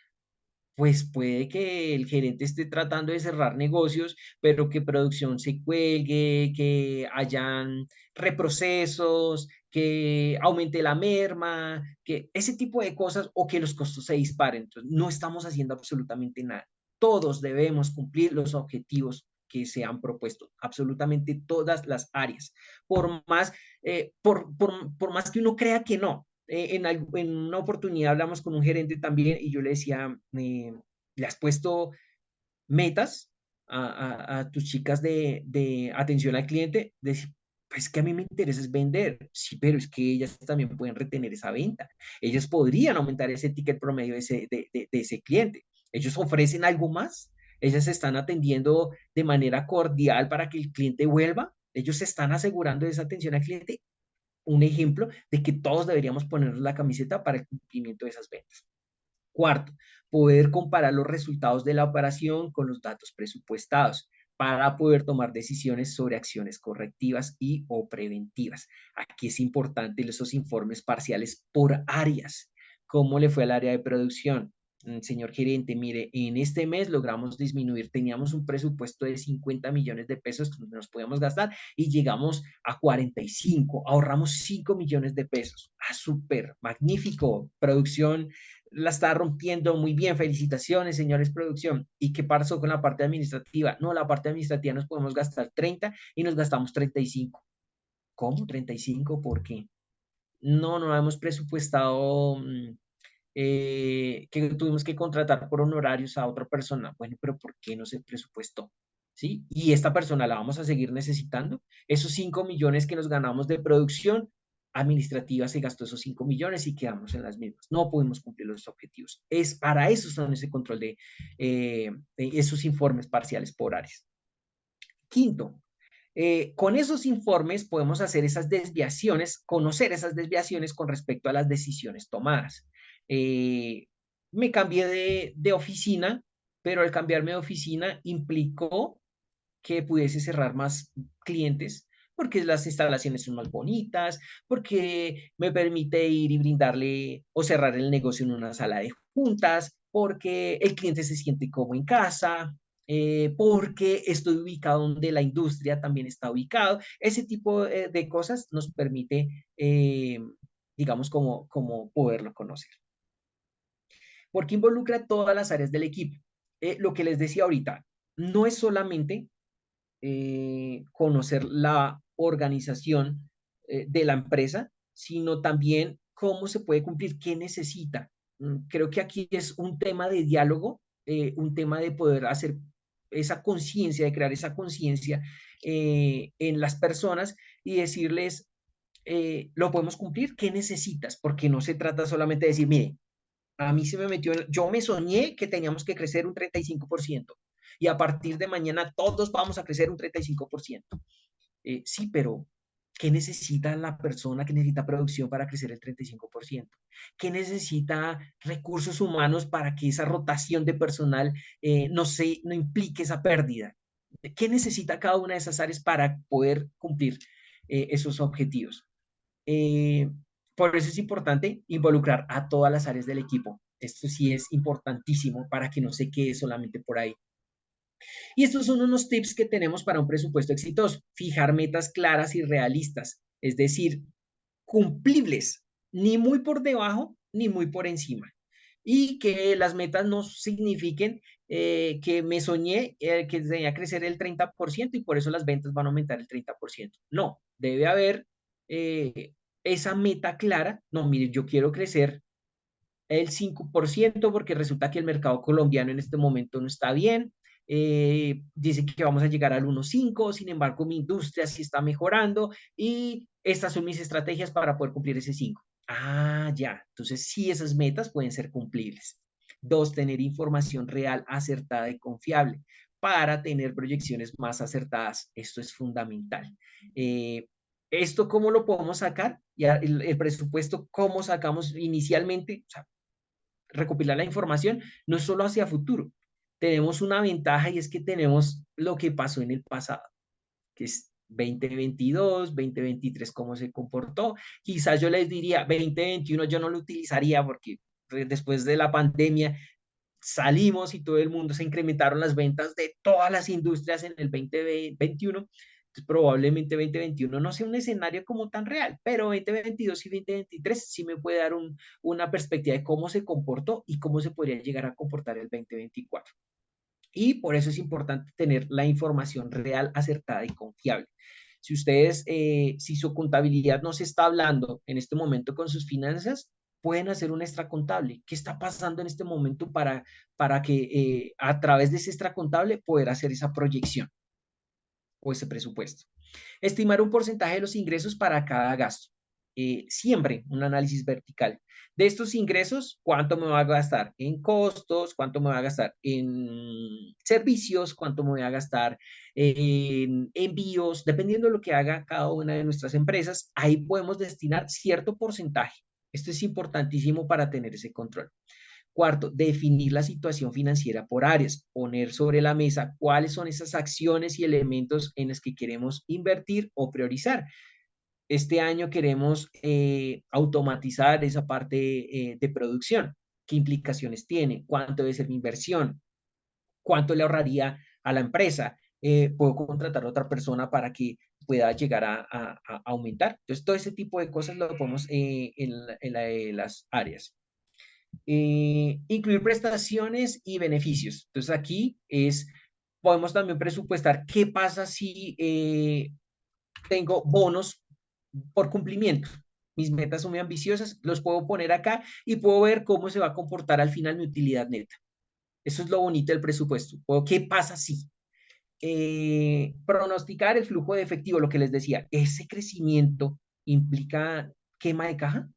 B: pues puede que el gerente esté tratando de cerrar negocios, pero que producción se cuelgue, que hayan reprocesos, que aumente la merma, que ese tipo de cosas o que los costos se disparen. Entonces, no estamos haciendo absolutamente nada. Todos debemos cumplir los objetivos que se han propuesto, absolutamente todas las áreas, por más que uno crea que no, en una oportunidad hablamos con un gerente también y yo le decía, ¿le has puesto metas a tus chicas de atención al cliente? Pues que a mí me interesa es vender. Sí, pero es que ellas también pueden retener esa venta. Ellas podrían aumentar ese ticket promedio de ese cliente. Ellos ofrecen algo más. Ellas están atendiendo de manera cordial para que el cliente vuelva. Ellos están asegurando esa atención al cliente. Un ejemplo de que todos deberíamos ponernos la camiseta para el cumplimiento de esas ventas. Cuarto, poder comparar los resultados de la operación con los datos presupuestados para poder tomar decisiones sobre acciones correctivas y o preventivas. Aquí es importante esos informes parciales por áreas. ¿Cómo le fue al área de producción? Señor gerente, mire, en este mes logramos disminuir, teníamos un presupuesto de 50 millones de pesos que nos podíamos gastar y llegamos a 45, ahorramos 5 millones de pesos. Ah, súper, magnífico. Producción la está rompiendo muy bien. Felicitaciones, señores producción. ¿Y qué pasó con la parte administrativa? No, la parte administrativa nos podemos gastar 30 y nos gastamos 35. ¿Cómo 35? ¿Por qué? No, no hemos presupuestado que tuvimos que contratar por honorarios a otra persona. Bueno, pero ¿por qué no se presupuestó? ¿Sí? Y esta persona la vamos a seguir necesitando. Esos 5 millones que nos ganamos de producción administrativa se gastó esos 5 millones y quedamos en las mismas. No pudimos cumplir los objetivos. Es para eso son ese control de esos informes parciales por áreas. Quinto, con esos informes podemos hacer esas desviaciones, conocer esas desviaciones con respecto a las decisiones tomadas. Eh, Me cambié de oficina, pero al cambiarme de oficina implicó que pudiese cerrar más clientes porque las instalaciones son más bonitas, porque me permite ir y brindarle o cerrar el negocio en una sala de juntas, porque el cliente se siente como en casa, porque estoy ubicado donde la industria también está ubicado. Ese tipo de cosas nos permite, digamos, como poderlo conocer. Porque involucra todas las áreas del equipo. Lo que les decía ahorita, no es solamente conocer la organización de la empresa, sino también cómo se puede cumplir, qué necesita. Creo que aquí es un tema de diálogo, un tema de poder hacer esa conciencia, de crear esa conciencia en las personas y decirles, lo podemos cumplir, ¿qué necesitas? Porque no se trata solamente de decir, mire, a mí se me metió, yo me soñé que teníamos que crecer un 35% y a partir de mañana todos vamos a crecer un 35%. Sí, pero ¿qué necesita la persona que necesita producción para crecer el 35%? ¿Qué necesita recursos humanos para que esa rotación de personal no implique esa pérdida? ¿Qué necesita cada una de esas áreas para poder cumplir esos objetivos? Eh, por eso es importante involucrar a todas las áreas del equipo. Esto sí es importantísimo para que no se quede solamente por ahí. Y estos son unos tips que tenemos para un presupuesto exitoso. Fijar metas claras y realistas, es decir, cumplibles, ni muy por debajo ni muy por encima. Y que las metas no signifiquen que me soñé que tenía que crecer el 30% y por eso las ventas van a aumentar el 30%. No, debe haber eh, esa meta clara. No, mire, yo quiero crecer el 5% porque resulta que el mercado colombiano en este momento no está bien. Dice que vamos a llegar al 1,5, sin embargo mi industria sí está mejorando y estas son mis estrategias para poder cumplir ese 5. Ah, ya, entonces sí esas metas pueden ser cumplibles. Dos, tener información real, acertada y confiable para tener proyecciones más acertadas. Esto es fundamental. Eh, ¿Esto cómo lo podemos sacar? Ya el presupuesto, ¿cómo sacamos inicialmente? O sea, recopilar la información no solo hacia futuro. Tenemos una ventaja y es que tenemos lo que pasó en el pasado, que es 2022, 2023, cómo se comportó. Quizás yo les diría 2021 yo no lo utilizaría porque después de la pandemia salimos y todo el mundo se incrementaron las ventas de todas las industrias en el 2021. Entonces, probablemente 2021 no sea un escenario como tan real, pero 2022 y 2023 sí me puede dar una perspectiva de cómo se comportó y cómo se podría llegar a comportar el 2024. Y por eso es importante tener la información real, acertada y confiable. Si ustedes, si su contabilidad no se está hablando en este momento con sus finanzas, pueden hacer un extracontable. ¿Qué está pasando en este momento para que a través de ese extracontable poder hacer esa proyección o ese presupuesto? Estimar un porcentaje de los ingresos para cada gasto. Siempre un análisis vertical. De estos ingresos, ¿cuánto me va a gastar en costos? ¿Cuánto me va a gastar en servicios? ¿Cuánto me voy a gastar en envíos? Dependiendo de lo que haga cada una de nuestras empresas, ahí podemos destinar cierto porcentaje. Esto es importantísimo para tener ese control. Cuarto, definir la situación financiera por áreas, poner sobre la mesa cuáles son esas acciones y elementos en los que queremos invertir o priorizar. Este año queremos automatizar esa parte de producción. ¿Qué implicaciones tiene? ¿Cuánto debe ser mi inversión? ¿Cuánto le ahorraría a la empresa? ¿Puedo contratar a otra persona para que pueda llegar a aumentar? Entonces, todo ese tipo de cosas lo ponemos en las áreas. Incluir prestaciones y beneficios. Entonces aquí podemos también presupuestar qué pasa si tengo bonos por cumplimiento. Mis metas son muy ambiciosas, los puedo poner acá y puedo ver cómo se va a comportar al final mi utilidad neta. Eso es lo bonito del presupuesto. ¿Qué pasa si? Pronosticar el flujo de efectivo, lo que les decía, ese crecimiento implica quema de caja.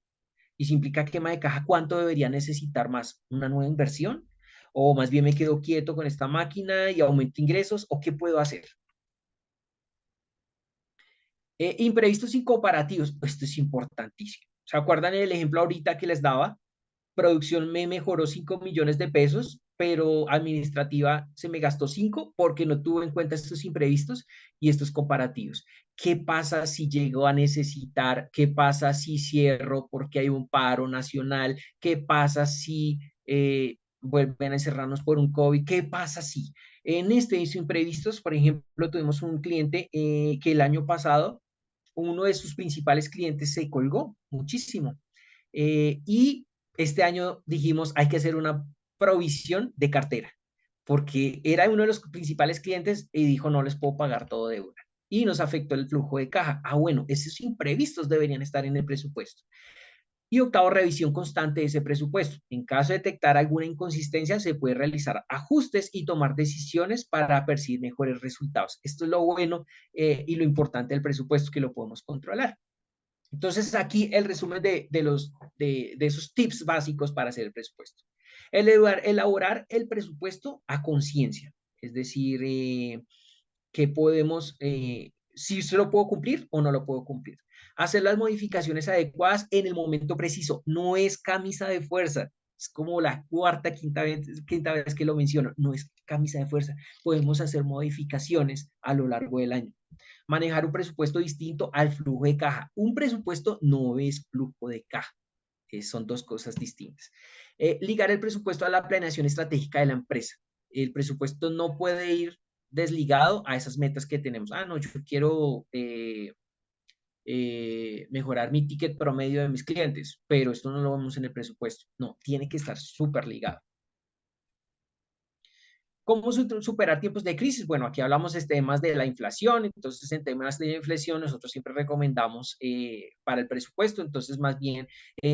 B: Y si implica quema de caja, ¿cuánto debería necesitar más? ¿Una nueva inversión? ¿O más bien me quedo quieto con esta máquina y aumento ingresos? ¿O qué puedo hacer? Imprevistos y comparativos. Esto es importantísimo. ¿Se acuerdan el ejemplo ahorita que les daba? Producción me mejoró 5 millones de pesos, pero administrativa se me gastó 5 porque no tuvo en cuenta estos imprevistos y estos comparativos. ¿Qué pasa si llego a necesitar? ¿Qué pasa si cierro porque hay un paro nacional? ¿Qué pasa si vuelven a encerrarnos por un COVID? ¿Qué pasa si? En estos imprevistos, por ejemplo, tuvimos un cliente que el año pasado, uno de sus principales clientes se colgó muchísimo. Y este año dijimos, hay que hacer una provisión de cartera, porque era uno de los principales clientes y dijo, no les puedo pagar todo de una. Y nos afectó el flujo de caja. Ah, bueno, esos imprevistos deberían estar en el presupuesto. Y octavo, revisión constante de ese presupuesto. En caso de detectar alguna inconsistencia, se puede realizar ajustes y tomar decisiones para percibir mejores resultados. Esto es lo bueno y lo importante del presupuesto, que lo podemos controlar. Entonces, aquí el resumen de esos tips básicos para hacer el presupuesto. Elaborar el presupuesto a conciencia, es decir, que podemos, si se lo puedo cumplir o no lo puedo cumplir. Hacer las modificaciones adecuadas en el momento preciso. No es camisa de fuerza. Es como la cuarta, quinta vez que lo menciono. No es camisa de fuerza. Podemos hacer modificaciones a lo largo del año. Manejar un presupuesto distinto al flujo de caja. Un presupuesto no es flujo de caja. Son dos cosas distintas. Ligar el presupuesto a la planeación estratégica de la empresa. El presupuesto no puede ir desligado a esas metas que tenemos. Ah, no, yo quiero mejorar mi ticket promedio de mis clientes, pero esto no lo vemos en el presupuesto. No, tiene que estar súper ligado. ¿Cómo superar tiempos de crisis? Bueno, aquí hablamos de temas de la inflación, entonces en temas de inflación nosotros siempre recomendamos para el presupuesto, entonces más bien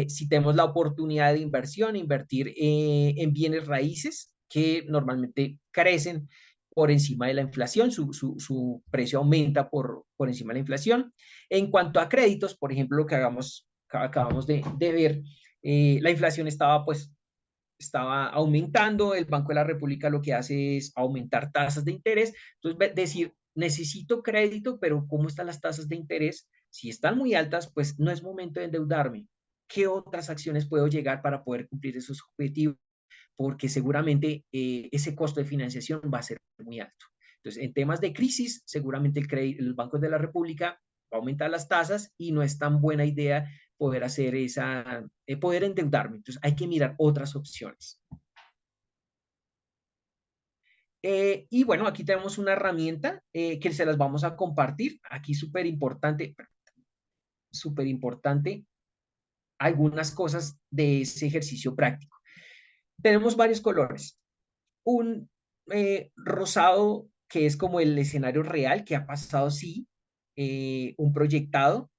B: si tenemos la oportunidad de inversión, invertir en bienes raíces que normalmente crecen por encima de la inflación, su precio aumenta por encima de la inflación. En cuanto a créditos, por ejemplo, lo que acabamos de ver, la inflación estaba aumentando, el Banco de la República lo que hace es aumentar tasas de interés, entonces decir, necesito crédito, pero ¿cómo están las tasas de interés? Si están muy altas, pues no es momento de endeudarme. ¿Qué otras acciones puedo llegar para poder cumplir esos objetivos? Porque seguramente ese costo de financiación va a ser muy alto. Entonces, en temas de crisis, seguramente los bancos de la República va a aumentar las tasas y no es tan buena idea poder hacer poder endeudarme. Entonces, hay que mirar otras opciones. Y bueno, aquí tenemos una herramienta que se las vamos a compartir. Aquí súper importante, algunas cosas de ese ejercicio práctico. Tenemos varios colores. Un rosado que es como el escenario real que ha pasado, sí, un proyectado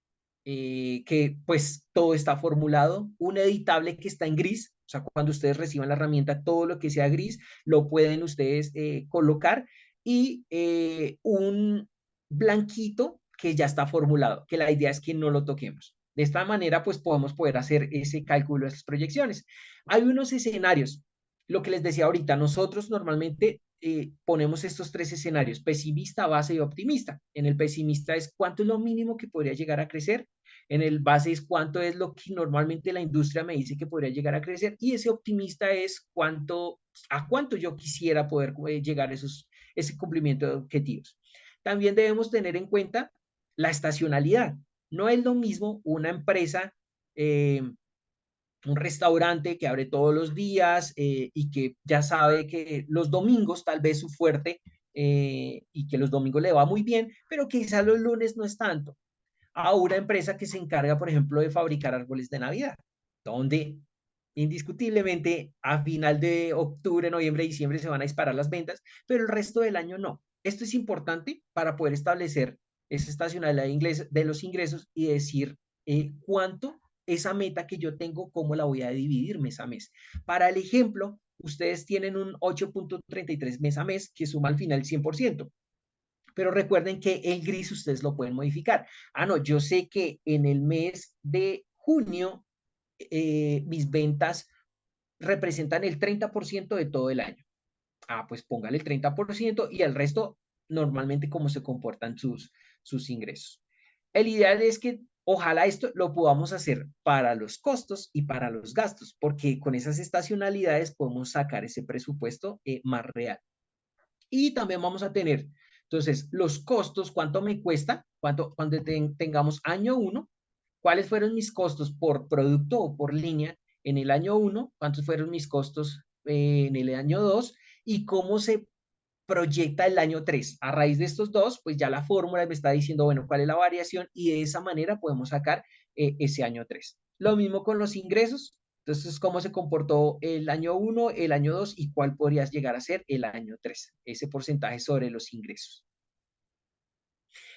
B: que pues todo está formulado, un editable que está en gris, o sea, cuando ustedes reciban la herramienta, todo lo que sea gris lo pueden ustedes colocar y un blanquito que ya está formulado, que la idea es que no lo toquemos. De esta manera, pues podemos poder hacer ese cálculo, esas proyecciones. Hay unos escenarios, lo que les decía ahorita, nosotros normalmente ponemos estos tres escenarios, pesimista, base y optimista. En el pesimista es cuánto es lo mínimo que podría llegar a crecer, en el base es cuánto es lo que normalmente la industria me dice que podría llegar a crecer, y ese optimista es a cuánto yo quisiera poder llegar a ese cumplimiento de objetivos. También debemos tener en cuenta la estacionalidad. No es lo mismo una empresa, un restaurante que abre todos los días y que ya sabe que los domingos tal vez su fuerte y que los domingos le va muy bien, pero quizá los lunes no es tanto. A una empresa que se encarga, por ejemplo, de fabricar árboles de Navidad, donde indiscutiblemente a final de octubre, noviembre, diciembre se van a disparar las ventas, pero el resto del año no. Esto es importante para poder establecer esa estacionalidad de los ingresos y decir cuánto esa meta que yo tengo, cómo la voy a dividir mes a mes. Para el ejemplo, ustedes tienen un 8.33 mes a mes que suma al final el 100%. Pero recuerden que el gris ustedes lo pueden modificar. Ah, no, yo sé que en el mes de junio mis ventas representan el 30% de todo el año. Ah, pues póngale el 30% y el resto normalmente cómo se comportan sus ingresos. El ideal es que ojalá esto lo podamos hacer para los costos y para los gastos, porque con esas estacionalidades podemos sacar ese presupuesto más real. Y también vamos a tener, entonces, los costos, cuánto me cuesta, cuando tengamos año uno, cuáles fueron mis costos por producto o por línea en el año uno, cuántos fueron mis costos en el año 2 y cómo se proyecta el año 3. A raíz de estos dos, pues ya la fórmula me está diciendo, bueno, cuál es la variación y de esa manera podemos sacar ese año 3. Lo mismo con los ingresos. Entonces, cómo se comportó el año 1, el año 2 y cuál podrías llegar a ser el año 3. Ese porcentaje sobre los ingresos.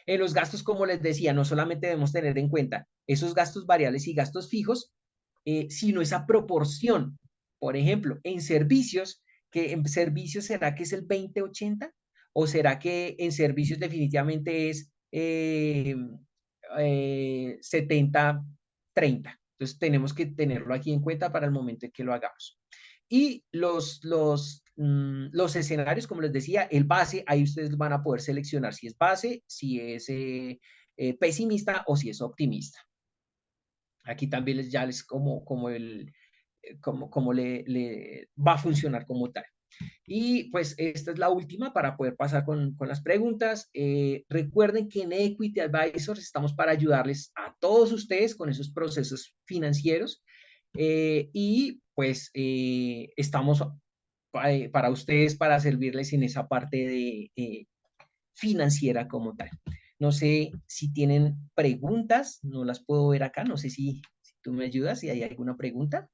B: En los gastos, como les decía, no solamente debemos tener en cuenta esos gastos variables y gastos fijos, sino esa proporción. Por ejemplo, en servicios, que en servicios será que es el 20-80 o será que en servicios definitivamente es 70-30. Entonces tenemos que tenerlo aquí en cuenta para el momento en que lo hagamos. Y los escenarios, como les decía, el base, ahí ustedes van a poder seleccionar si es base, si es pesimista o si es optimista. Aquí también ya les como le va a funcionar como tal. Y pues esta es la última para poder pasar con las preguntas. Recuerden que en Equity Advisors estamos para ayudarles a todos ustedes con esos procesos financieros y pues estamos para ustedes para servirles en esa parte de financiera como tal. No sé si tienen preguntas, no las puedo ver acá, no sé si tú me ayudas, si hay alguna pregunta.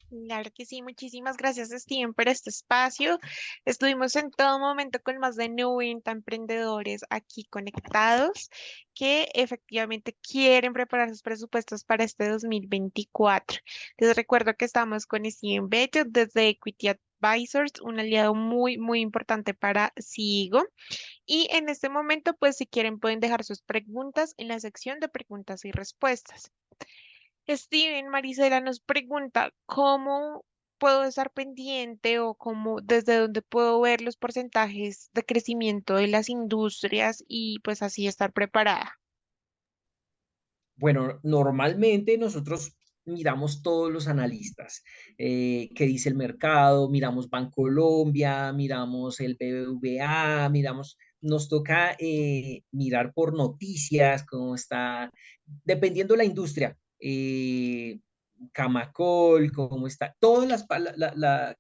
A: Claro que sí, muchísimas gracias, Steven, por este espacio. Estuvimos en todo momento con más de 90 emprendedores aquí conectados que efectivamente quieren preparar sus presupuestos para este 2024. Les recuerdo que estamos con Steven Bello desde Equity Advisors, un aliado muy, muy importante para Sigo. Y en este momento, pues si quieren, pueden dejar sus preguntas en la sección de preguntas y respuestas. Steven, Marisela nos pregunta, ¿cómo puedo estar pendiente o cómo, desde dónde puedo ver los porcentajes de crecimiento de las industrias y pues así estar preparada?
B: Bueno, normalmente nosotros miramos todos los analistas, qué dice el mercado, miramos Bancolombia, miramos el BBVA, nos toca mirar por noticias, cómo está, dependiendo de la industria, Camacol, cómo está, todas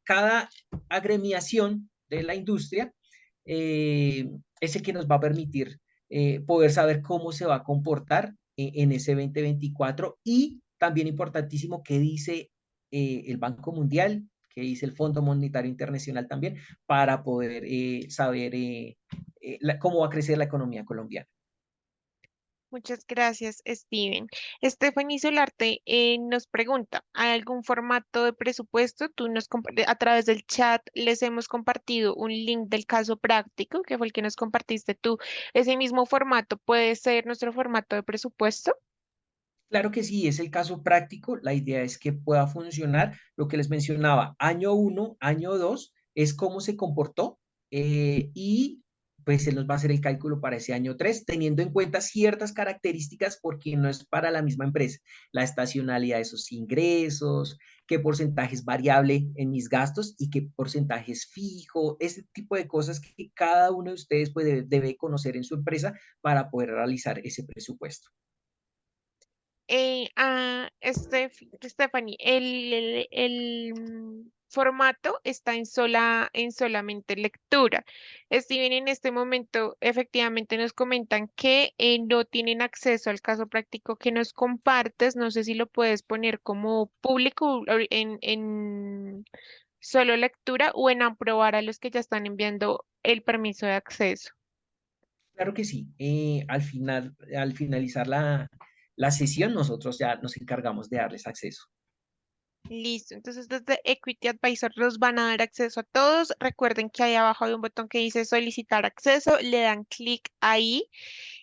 B: cada agremiación de la industria es el que nos va a permitir poder saber cómo se va a comportar en ese 2024 y también importantísimo qué dice el Banco Mundial, qué dice el Fondo Monetario Internacional también, para poder saber cómo va a crecer la economía colombiana.
A: Muchas gracias, Steven. Stephanie Solarte nos pregunta, ¿hay algún formato de presupuesto? A través del chat les hemos compartido un link del caso práctico, que fue el que nos compartiste tú. ¿Ese mismo formato puede ser nuestro formato de presupuesto?
B: Claro que sí, es el caso práctico. La idea es que pueda funcionar. Lo que les mencionaba, año uno, año dos, es cómo se comportó y pues se nos va a hacer el cálculo para ese año 3 teniendo en cuenta ciertas características porque no es para la misma empresa. La estacionalidad de esos ingresos, qué porcentaje es variable en mis gastos y qué porcentaje es fijo, ese tipo de cosas que cada uno de ustedes puede, debe conocer en su empresa para poder realizar ese presupuesto.
A: Stephanie, el formato está en solamente lectura. Steven, en este momento, efectivamente nos comentan que no tienen acceso al caso práctico que nos compartes. No sé si lo puedes poner como público en solo lectura o en aprobar a los que ya están enviando el permiso de acceso.
B: Claro que sí. Al finalizar la sesión, nosotros ya nos encargamos de darles acceso.
A: Listo, entonces desde Equity Advisor los van a dar acceso a todos. Recuerden que ahí abajo hay un botón que dice solicitar acceso, le dan clic ahí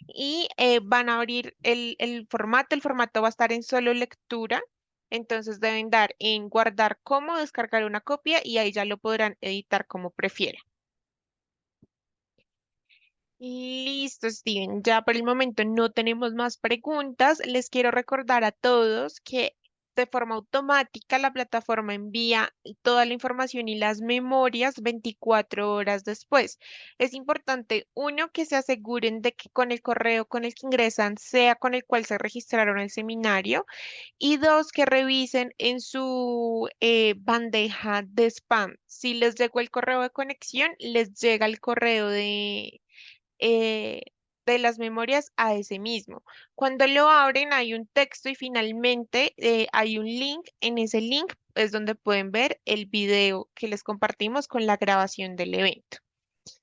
A: y van a abrir el formato. El formato va a estar en solo lectura, entonces deben dar en guardar como, descargar una copia y ahí ya lo podrán editar como prefieran. Listo, Steven. Ya por el momento no tenemos más preguntas. Les quiero recordar a todos que de forma automática la plataforma envía toda la información y las memorias 24 horas después. Es importante, uno, que se aseguren de que con el correo con el que ingresan sea con el cual se registraron el seminario y dos, que revisen en su bandeja de spam. Si les llegó el correo de conexión, les llega el correo eh, de las memorias a ese mismo. Cuando lo abren hay un texto y finalmente hay un link. En ese link es donde pueden ver el video que les compartimos con la grabación del evento.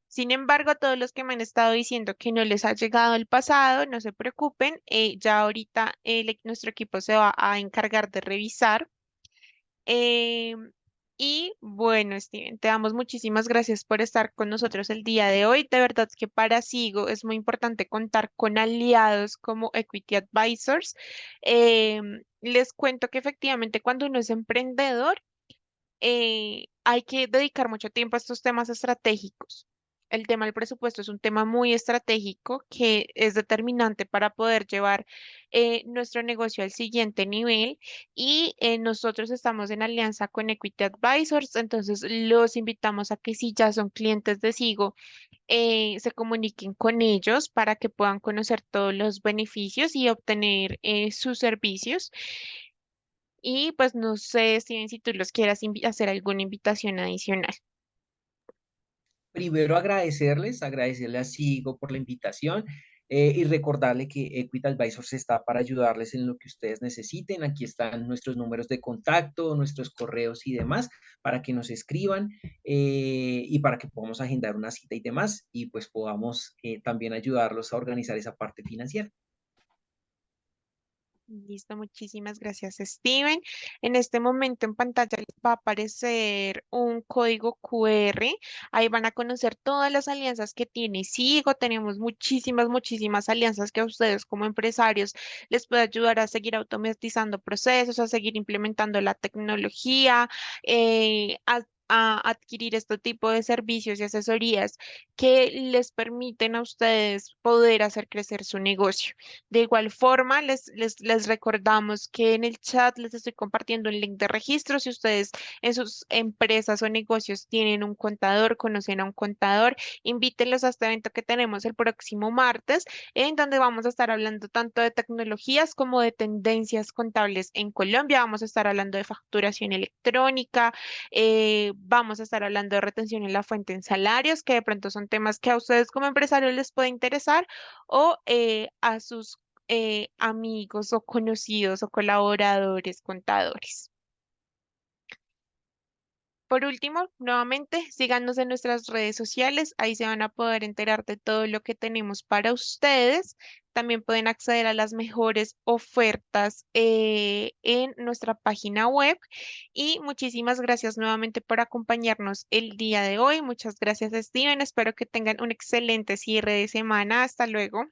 A: Sin embargo, a todos los que me han estado diciendo que no les ha llegado el pasado, no se preocupen, ya ahorita nuestro equipo se va a encargar de revisar. Eh, y bueno, Steven, te damos muchísimas gracias por estar con nosotros el día de hoy. De verdad que para Sigo es muy importante contar con aliados como Equity Advisors. Les cuento que efectivamente cuando uno es emprendedor, hay que dedicar mucho tiempo a estos temas estratégicos. El tema del presupuesto es un tema muy estratégico que es determinante para poder llevar nuestro negocio al siguiente nivel y nosotros estamos en alianza con Equity Advisors, entonces los invitamos a que si ya son clientes de Sigo, se comuniquen con ellos para que puedan conocer todos los beneficios y obtener sus servicios. Y pues no sé, Steven, si tú los quieras hacer alguna invitación adicional.
B: Primero agradecerle a Sigo por la invitación y recordarle que Equity Advisors está para ayudarles en lo que ustedes necesiten. Aquí están nuestros números de contacto, nuestros correos y demás para que nos escriban y para que podamos agendar una cita y demás y pues podamos también ayudarlos a organizar esa parte financiera.
A: Listo, muchísimas gracias, Steven. En este momento en pantalla les va a aparecer un código QR. Ahí van a conocer todas las alianzas que tiene Sigo. Tenemos muchísimas alianzas que a ustedes como empresarios les puede ayudar a seguir automatizando procesos, a seguir implementando la tecnología, a adquirir este tipo de servicios y asesorías que les permiten a ustedes poder hacer crecer su negocio. De igual forma, les recordamos que en el chat les estoy compartiendo un link de registro. Si ustedes en sus empresas o negocios tienen un contador, conocen a un contador, invítenlos a este evento que tenemos el próximo martes, en donde vamos a estar hablando tanto de tecnologías como de tendencias contables en Colombia. Vamos a estar hablando de facturación electrónica, vamos a estar hablando de retención en la fuente en salarios, que de pronto son temas que a ustedes como empresarios les puede interesar o a sus amigos o conocidos o colaboradores contadores. Por último, nuevamente, síganos en nuestras redes sociales, ahí se van a poder enterar de todo lo que tenemos para ustedes. También pueden acceder a las mejores ofertas en nuestra página web. Y muchísimas gracias nuevamente por acompañarnos el día de hoy. Muchas gracias, Steven. Espero que tengan un excelente cierre de semana. Hasta luego.